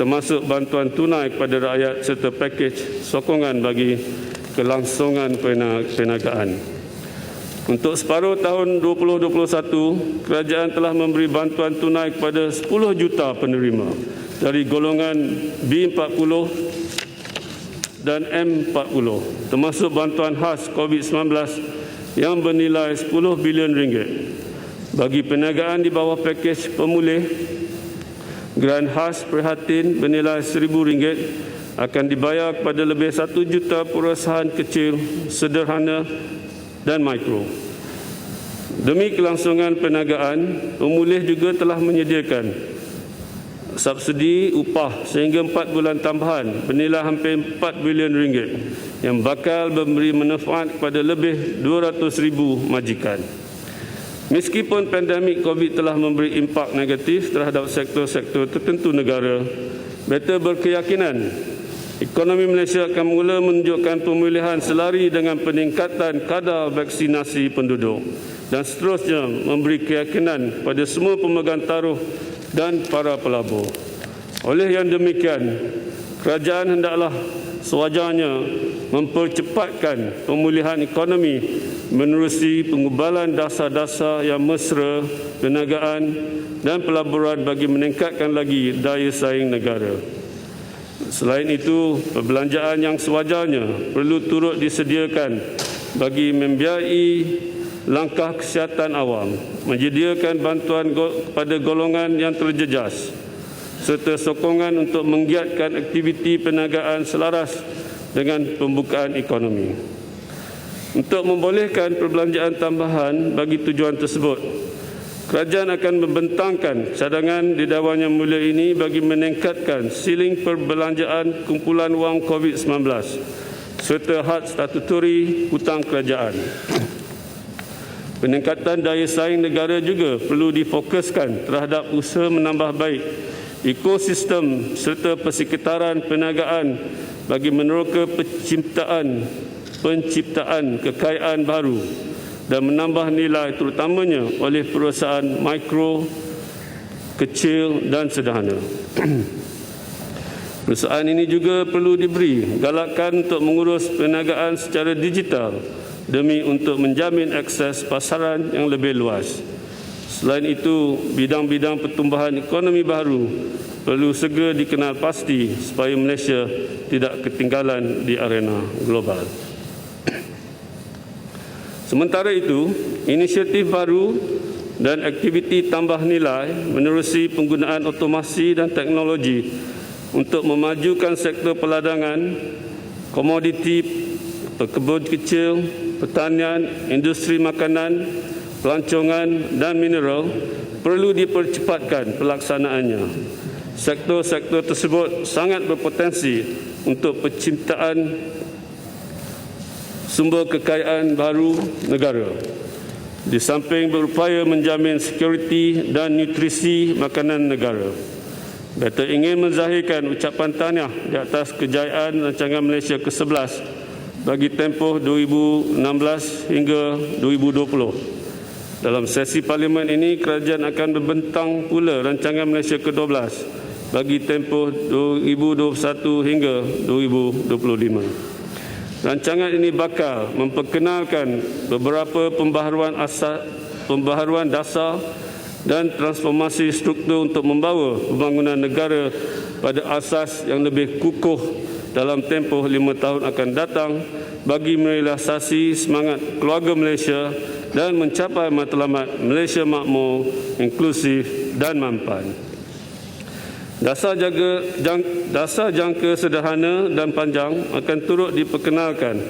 termasuk bantuan tunai kepada rakyat serta pakej sokongan bagi kelangsungan perniagaan. Untuk separuh tahun 2021, kerajaan telah memberi bantuan tunai kepada 10 juta penerima dari golongan B40 dan M40, termasuk bantuan khas COVID-19 yang bernilai 10 bilion ringgit. Bagi perniagaan di bawah pakej pemulih, geran khas prihatin bernilai RM1,000 akan dibayar kepada lebih 1 juta perusahaan kecil, sederhana dan mikro. Demi kelangsungan perniagaan, pemulih juga telah menyediakan subsidi upah sehingga 4 bulan tambahan bernilai hampir 4 bilion ringgit yang bakal memberi manfaat kepada lebih 200,000 majikan. Meskipun pandemik COVID telah memberi impak negatif terhadap sektor-sektor tertentu negara, beta berkeyakinan ekonomi Malaysia akan mula menunjukkan pemulihan selari dengan peningkatan kadar vaksinasi penduduk dan seterusnya memberi keyakinan pada semua pemegang taruh dan para pelabur. Oleh yang demikian, kerajaan hendaklah sewajarnya mempercepatkan pemulihan ekonomi menerusi pengubalan dasar-dasar yang mesra perniagaan dan pelaburan bagi meningkatkan lagi daya saing negara. Selain itu, perbelanjaan yang sewajarnya perlu turut disediakan bagi membiayai langkah kesihatan awam, menyediakan bantuan kepada golongan yang terjejas, serta sokongan untuk menggiatkan aktiviti perniagaan selaras dengan pembukaan ekonomi. Untuk membolehkan perbelanjaan tambahan bagi tujuan tersebut, kerajaan akan membentangkan cadangan di Dewan Yang Mulia ini bagi meningkatkan siling perbelanjaan kumpulan wang COVID-19 serta had statuturi hutang kerajaan. Peningkatan daya saing negara juga perlu difokuskan terhadap usaha menambah baik ekosistem serta persekitaran perniagaan bagi meneroka penciptaan kekayaan baru dan menambah nilai terutamanya oleh perusahaan mikro, kecil dan sederhana. Perusahaan ini juga perlu diberi galakan untuk mengurus perniagaan secara digital demi untuk menjamin akses pasaran yang lebih luas. Selain itu, bidang-bidang pertumbuhan ekonomi baru perlu segera dikenal pasti supaya Malaysia tidak ketinggalan di arena global. Sementara itu, inisiatif baru dan aktiviti tambah nilai menerusi penggunaan otomasi dan teknologi untuk memajukan sektor peladangan, komoditi, perkebun kecil, pertanian, industri makanan, pelancongan dan mineral perlu dipercepatkan pelaksanaannya. Sektor-sektor tersebut sangat berpotensi untuk penciptaan sumber kekayaan baru negara. Di samping berupaya menjamin sekuriti dan nutrisi makanan negara, beta ingin menzahirkan ucapan tahniah di atas kejayaan rancangan Malaysia ke-11 bagi tempoh 2016 hingga 2020. Dalam sesi parlimen ini, kerajaan akan membentang pula rancangan Malaysia ke-12 bagi tempoh 2021 hingga 2025. Rancangan ini bakal memperkenalkan beberapa pembaharuan dasar dan transformasi struktur untuk membawa pembangunan negara pada asas yang lebih kukuh dalam tempoh 5 tahun akan datang bagi merealisasi semangat keluarga Malaysia dan mencapai matlamat Malaysia makmur, inklusif dan mampan. Dasar jangka sederhana dan panjang akan turut diperkenalkan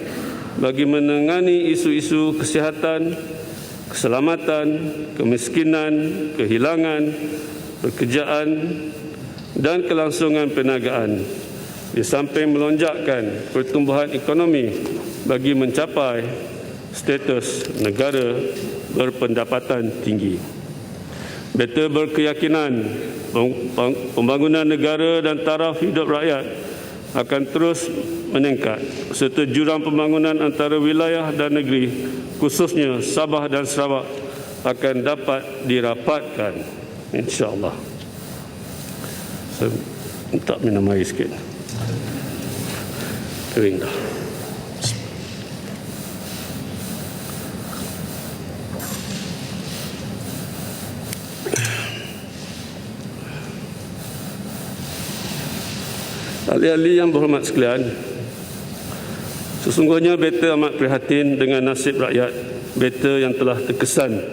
bagi menangani isu-isu kesihatan, keselamatan, kemiskinan, kehilangan, pekerjaan dan kelangsungan perniagaan, di samping melonjakkan pertumbuhan ekonomi bagi mencapai status negara berpendapatan tinggi. Beta berkeyakinan pembangunan negara dan taraf hidup rakyat akan terus meningkat serta jurang pembangunan antara wilayah dan negeri, khususnya Sabah dan Sarawak, akan dapat dirapatkan, insya-Allah. Saya minta minum air sikit. Kering dah. Ahli-ahli yang berhormat sekalian, sesungguhnya beta amat prihatin dengan nasib rakyat beta yang telah terkesan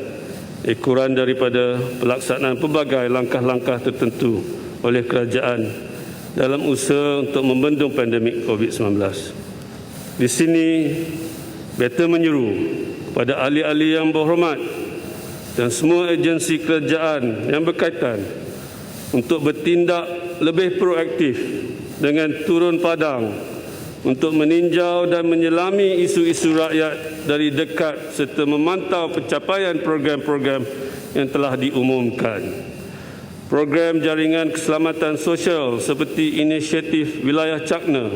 kurang daripada pelaksanaan pelbagai langkah-langkah tertentu oleh kerajaan dalam usaha untuk membendung pandemik COVID-19. Di sini, beta menyeru kepada ahli-ahli yang berhormat dan semua agensi kerajaan yang berkaitan untuk bertindak lebih proaktif dengan turun padang untuk meninjau dan menyelami isu-isu rakyat dari dekat serta memantau pencapaian program-program yang telah diumumkan. Program jaringan keselamatan sosial seperti inisiatif Wilayah Cakna,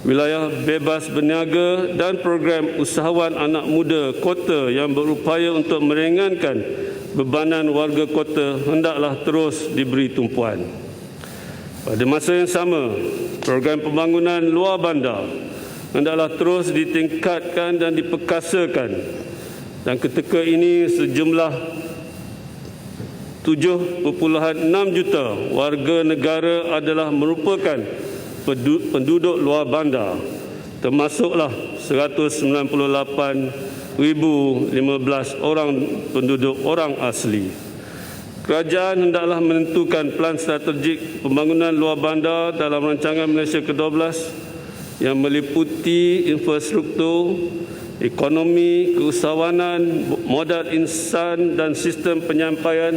Wilayah Bebas Berniaga dan program usahawan anak muda kota yang berupaya untuk meringankan bebanan warga kota hendaklah terus diberi tumpuan. Pada masa yang sama, program pembangunan luar bandar hendaklah terus ditingkatkan dan diperkasakan. Dan ketika ini sejumlah 7.6 juta warga negara adalah merupakan penduduk luar bandar, termasuklah 198,015 orang penduduk orang asli. Kerajaan hendaklah menentukan plan strategik pembangunan luar bandar dalam rancangan Malaysia ke-12 yang meliputi infrastruktur, ekonomi, keusahawanan, modal insan dan sistem penyampaian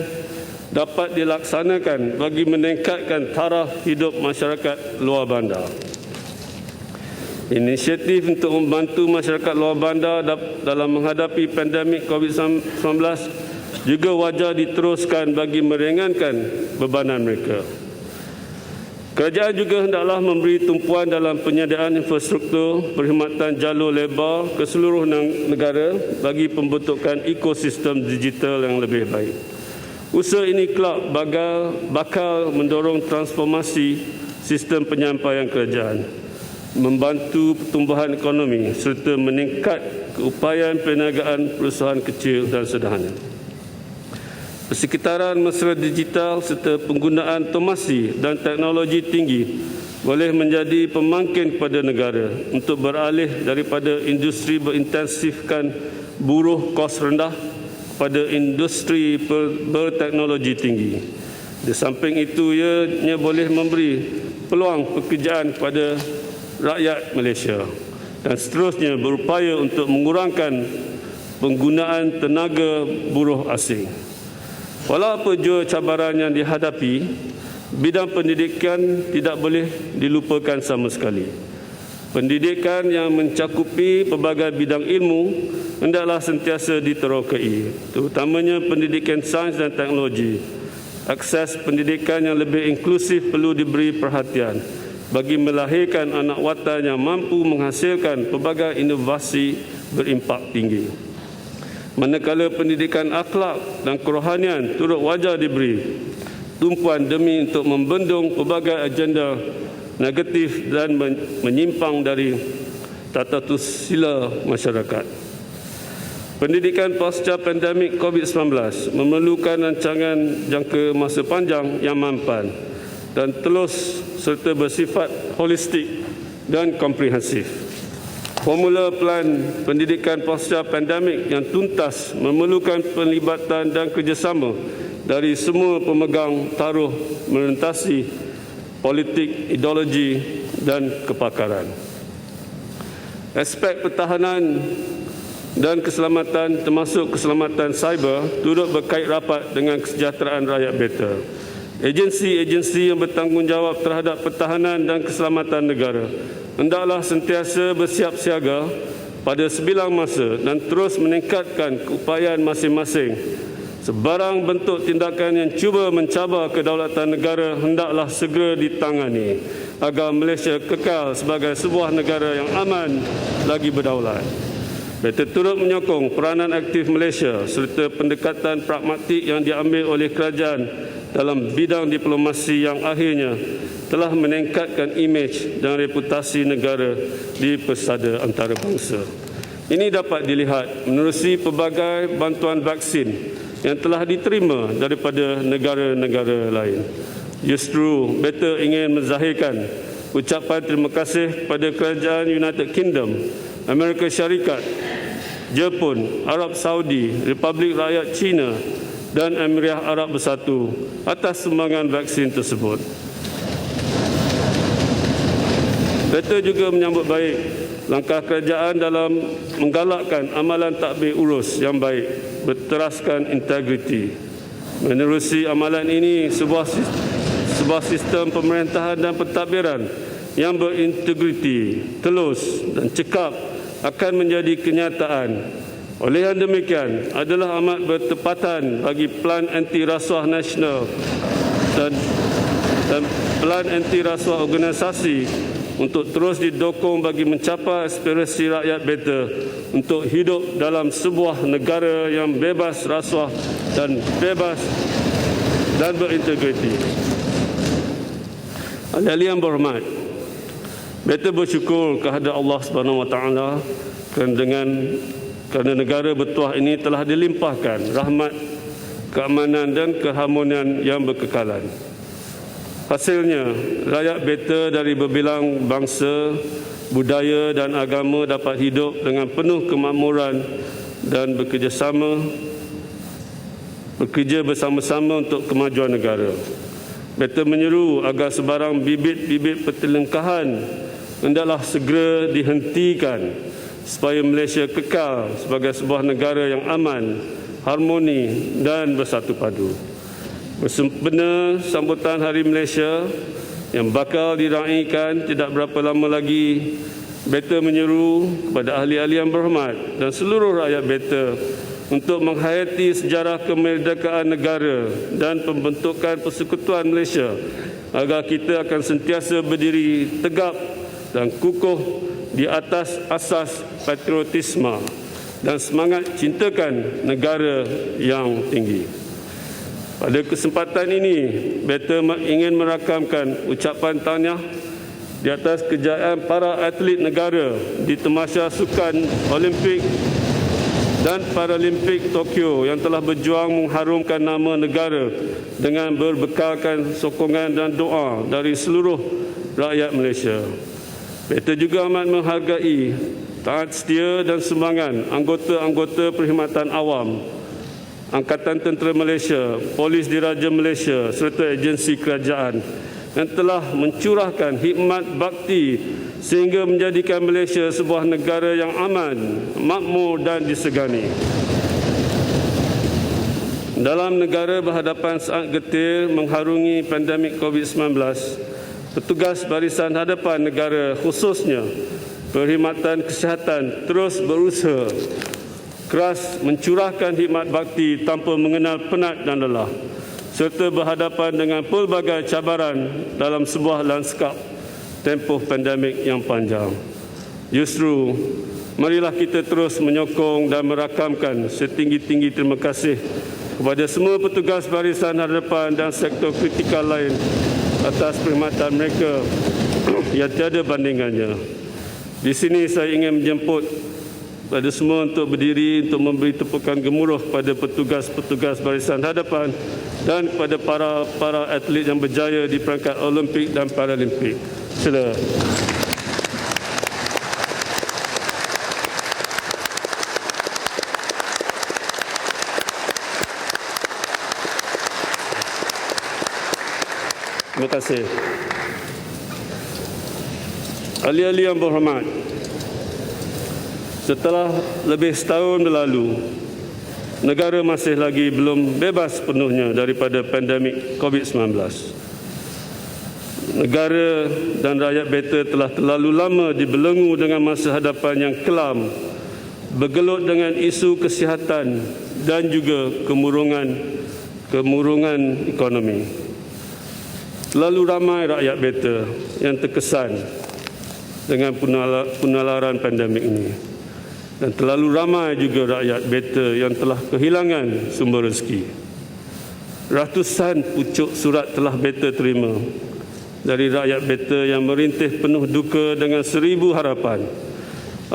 dapat dilaksanakan bagi meningkatkan taraf hidup masyarakat luar bandar. Inisiatif untuk membantu masyarakat luar bandar dalam menghadapi pandemik COVID-19 juga wajar diteruskan bagi meringankan bebanan mereka. Kerajaan juga hendaklah memberi tumpuan dalam penyediaan infrastruktur perkhidmatan jalur lebar ke seluruh negara bagi pembentukan ekosistem digital yang lebih baik. Usaha ini kelak bakal mendorong transformasi sistem penyampaian kerajaan, membantu pertumbuhan ekonomi serta meningkat keupayaan perniagaan perusahaan kecil dan sederhana. Persekitaran mesra digital serta penggunaan otomasi dan teknologi tinggi boleh menjadi pemangkin kepada negara untuk beralih daripada industri berintensifkan buruh kos rendah pada industri berteknologi tinggi. Di samping itu, ianya boleh memberi peluang pekerjaan kepada rakyat Malaysia dan seterusnya berupaya untuk mengurangkan penggunaan tenaga buruh asing. Walau apa jua cabaran yang dihadapi, bidang pendidikan tidak boleh dilupakan sama sekali. Pendidikan yang mencakupi pelbagai bidang ilmu hendaklah sentiasa diterokai, terutamanya pendidikan sains dan teknologi. Akses pendidikan yang lebih inklusif perlu diberi perhatian bagi melahirkan anak watan yang mampu menghasilkan pelbagai inovasi berimpak tinggi. Manakala pendidikan akhlak dan kerohanian turut wajar diberi, tumpuan demi untuk membendung pelbagai agenda negatif dan menyimpang dari tata sila masyarakat. Pendidikan pasca pandemik COVID-19 memerlukan rancangan jangka masa panjang yang mampan dan telus serta bersifat holistik dan komprehensif. Formula plan pendidikan pasca pandemik yang tuntas memerlukan penlibatan dan kerjasama dari semua pemegang taruh melintasi politik, ideologi dan kepakaran. Aspek pertahanan dan keselamatan termasuk keselamatan cyber turut berkait rapat dengan kesejahteraan rakyat beta. Agensi-agensi yang bertanggungjawab terhadap pertahanan dan keselamatan negara hendaklah sentiasa bersiap siaga pada sebilang masa dan terus meningkatkan keupayaan masing-masing. Sebarang bentuk tindakan yang cuba mencabar kedaulatan negara hendaklah segera ditangani agar Malaysia kekal sebagai sebuah negara yang aman lagi berdaulat. Beta turut menyokong peranan aktif Malaysia serta pendekatan pragmatik yang diambil oleh kerajaan dalam bidang diplomasi yang akhirnya telah meningkatkan imej dan reputasi negara di pesada antarabangsa. Ini dapat dilihat menerusi pelbagai bantuan vaksin yang telah diterima daripada negara-negara lain. Justru, beta ingin menzahirkan ucapan terima kasih kepada kerajaan United Kingdom, Amerika Syarikat, Jepun, Arab Saudi, Republik Rakyat China dan Emirat Arab Bersatu atas sumbangan vaksin tersebut. Beta juga menyambut baik langkah kerajaan dalam menggalakkan amalan takbir urus yang baik berteraskan integriti. Menerusi amalan ini, sebuah sistem pemerintahan dan pentadbiran yang berintegriti, telus dan cekap akan menjadi kenyataan. Oleh yang demikian, adalah amat bertepatan bagi Pelan Anti Rasuah Nasional dan Pelan Anti Rasuah Organisasi untuk terus didokong bagi mencapai aspirasi rakyat beta untuk hidup dalam sebuah negara yang bebas rasuah dan bebas dan berintegriti. Ahli yang berhormat, beta bersyukur kehadrat Allah Subhanahu Wa Taala kerana negara bertuah ini telah dilimpahkan rahmat, keamanan dan keharmonian yang berkekalan. Hasilnya, rakyat beta dari berbilang bangsa, budaya dan agama dapat hidup dengan penuh kemakmuran dan bekerja bersama-sama untuk kemajuan negara. Beta menyeru agar sebarang bibit-bibit pertelengkahan hendaklah segera dihentikan supaya Malaysia kekal sebagai sebuah negara yang aman, harmoni dan bersatu padu. Bersempena sambutan Hari Malaysia yang bakal diraikan tidak berapa lama lagi, beta menyeru kepada ahli-ahli yang berhormat dan seluruh rakyat beta untuk menghayati sejarah kemerdekaan negara dan pembentukan Persekutuan Malaysia agar kita akan sentiasa berdiri tegap dan kukuh di atas asas patriotisme dan semangat cintakan negara yang tinggi. Pada kesempatan ini, beta ingin merakamkan ucapan tahniah di atas kejayaan para atlet negara di Tamasya Sukan Olimpik dan Paralimpik Tokyo yang telah berjuang mengharumkan nama negara dengan berbekalkan sokongan dan doa dari seluruh rakyat Malaysia. Beta juga amat menghargai taat setia dan sumbangan anggota-anggota perkhidmatan awam, Angkatan Tentera Malaysia, Polis Diraja Malaysia serta agensi kerajaan yang telah mencurahkan khidmat bakti sehingga menjadikan Malaysia sebuah negara yang aman, makmur dan disegani. Dalam negara berhadapan saat getir mengharungi pandemik COVID-19, petugas barisan hadapan negara khususnya perkhidmatan kesihatan terus berusaha keras mencurahkan khidmat bakti tanpa mengenal penat dan lelah serta berhadapan dengan pelbagai cabaran dalam sebuah lanskap tempoh pandemik yang panjang. Justru, marilah kita terus menyokong dan merakamkan setinggi-tinggi terima kasih kepada semua petugas barisan hadapan dan sektor kritikal lain atas perkhidmatan mereka yang tiada bandingannya. Di sini saya ingin menjemput pada semua untuk berdiri untuk memberi tepukan gemuruh kepada petugas-petugas barisan hadapan dan kepada para atlet yang berjaya di perangkat Olimpik dan Paralimpik. Sila. Terima kasih. Ahli-ahli yang berhormat, setelah lebih setahun berlalu, negara masih lagi belum bebas penuhnya daripada pandemik COVID-19. Negara dan rakyat beta telah terlalu lama dibelenggu dengan masa hadapan yang kelam, bergelut dengan isu kesihatan dan juga kemurungan ekonomi. Terlalu ramai rakyat beta yang terkesan dengan penularan pandemik ini. Dan terlalu ramai juga rakyat beta yang telah kehilangan sumber rezeki. Ratusan pucuk surat telah beta terima dari rakyat beta yang merintih penuh duka dengan 1000 harapan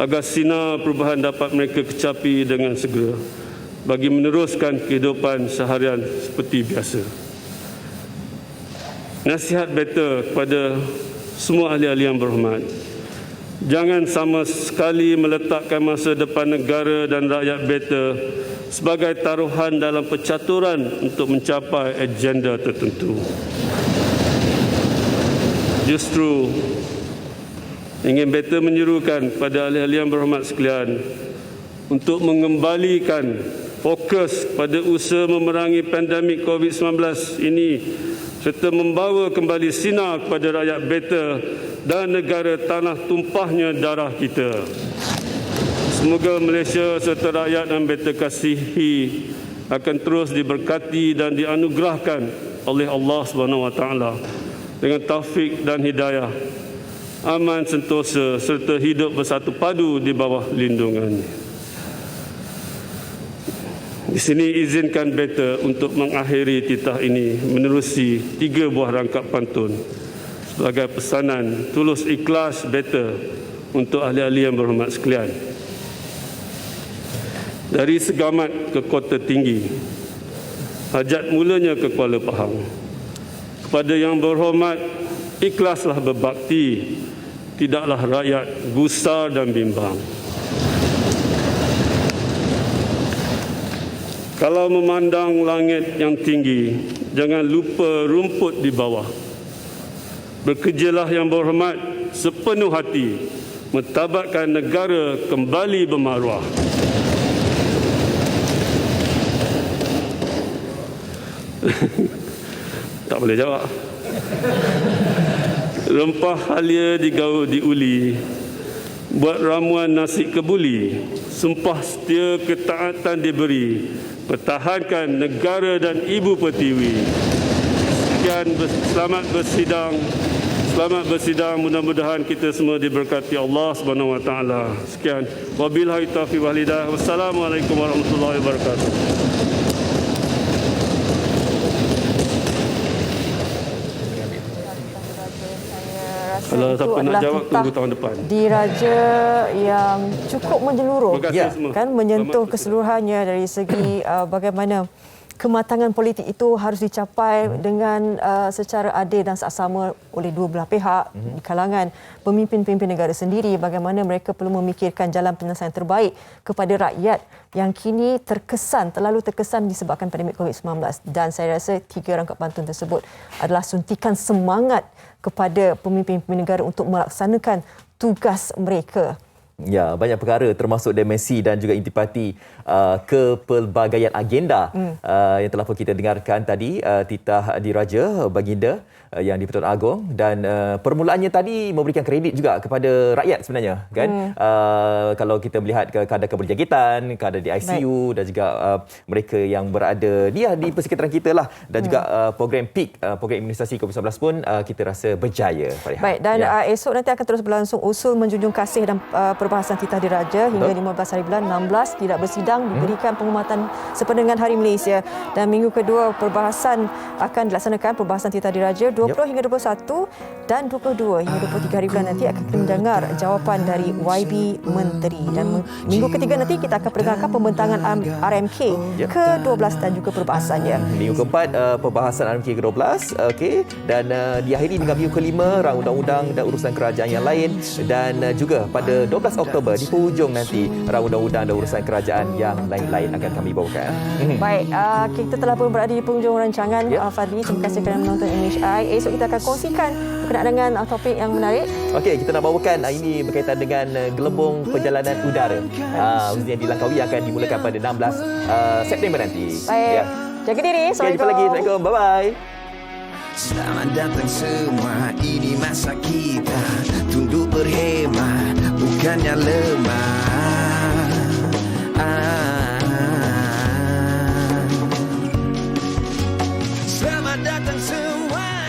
agar sinar perubahan dapat mereka kecapi dengan segera bagi meneruskan kehidupan seharian seperti biasa. Nasihat beta kepada semua ahli-ahli yang berhormat, jangan sama sekali meletakkan masa depan negara dan rakyat beta sebagai taruhan dalam percaturan untuk mencapai agenda tertentu. Justru ingin beta menyerukan kepada ahli-ahli yang berhormat sekalian untuk mengembalikan fokus pada usaha memerangi pandemik COVID-19 ini serta membawa kembali sinar kepada rakyat beta dan negara tanah tumpahnya darah kita. Semoga Malaysia serta rakyat yang beta kasihi akan terus diberkati dan dianugerahkan oleh Allah SWT dengan taufik dan hidayah, aman sentosa serta hidup bersatu padu di bawah lindungannya. Di sini izinkan beta untuk mengakhiri titah ini menerusi 3 buah rangkap pantun sebagai pesanan tulus ikhlas beta untuk ahli-ahli yang berhormat sekalian. Dari Segamat ke Kota Tinggi, hajat mulanya ke Kuala Pahang. Kepada yang berhormat, ikhlaslah berbakti, tidaklah rakyat gusar dan bimbang. Kalau memandang langit yang tinggi, jangan lupa rumput di bawah. Bekerjalah yang berhormat sepenuh hati, mentabatkan negara kembali bermaruah. Tak boleh jawab. Rempah halia digaul diuli, buat ramuan nasi kebuli, sumpah setia ketaatan diberi, pertahankan negara dan ibu pertiwi. Sekian, selamat bersidang. Mudah-mudahan kita semua diberkati Allah SWT. Sekian. Wabillahi taufiq wal hidayah. Wassalamualaikum warahmatullahi wabarakatuh. Kalau siapa nak jawab, tunggu tahun depan. Diraja yang cukup menyeluruh, kan, menyentuh Selamat keseluruhannya dari segi bagaimana kematangan politik itu harus dicapai dengan secara adil dan saksama oleh dua belah pihak di kalangan pemimpin-pemimpin negara sendiri, bagaimana mereka perlu memikirkan jalan penyelesaian terbaik kepada rakyat yang kini terlalu terkesan disebabkan pandemik COVID-19. Dan saya rasa 3 rangkap pantun tersebut adalah suntikan semangat kepada pemimpin-pemimpin negara untuk melaksanakan tugas mereka. Ya, banyak perkara termasuk dimensi dan juga intipati kepelbagaian agenda yang telah pun kita dengarkan tadi, titah diraja baginda yang di-Pertuan Agong, dan permulaannya tadi memberikan kredit juga kepada rakyat sebenarnya, kan. Kalau kita melihat kadar keberjangkitan, kadar di ICU dan juga mereka yang berada di persekitaran kita lah, dan juga program PIK, program imunisasi COVID-19 pun kita rasa berjaya. Baik, dan esok nanti akan terus berlangsung usul menjunjung kasih dan perbahasan titah diraja hingga 15 hari bulan 16 tidak bersidang diberikan pengumatan sependengan Hari Malaysia, dan minggu kedua perbahasan akan dilaksanakan perbahasan titah diraja 20 hingga 21 dan 22 hingga 23 hari bulan nanti akan kita mendengar jawapan dari YB Menteri, dan minggu ketiga nanti kita akan perdengarkan pembentangan RMK ke-12 dan juga perbahasannya. Minggu keempat perbahasan RMK ke-12, okey, dan diakhiri dengan minggu kelima rang undang-undang dan urusan kerajaan yang lain, dan juga pada 12 Oktober di penghujung nanti rang undang-undang dan urusan kerajaan yang lain-lain akan kami bawakan. Baik, kita telah pun berada di penghujung rancangan. Fadli, terima kasih kerana menonton English Eye. Esok kita akan kongsikan berkenaan dengan topik yang menarik. Okey, kita nak bawakan ini berkaitan dengan gelembung perjalanan udara. Yang dilangkaui akan dimulakan pada 16 September nanti. Baik. Jaga diri. Okay, jumpa lagi. Assalamualaikum. Bye-bye. Selamat datang semua, ini masa kita tunduk berhemat, bukannya lemah.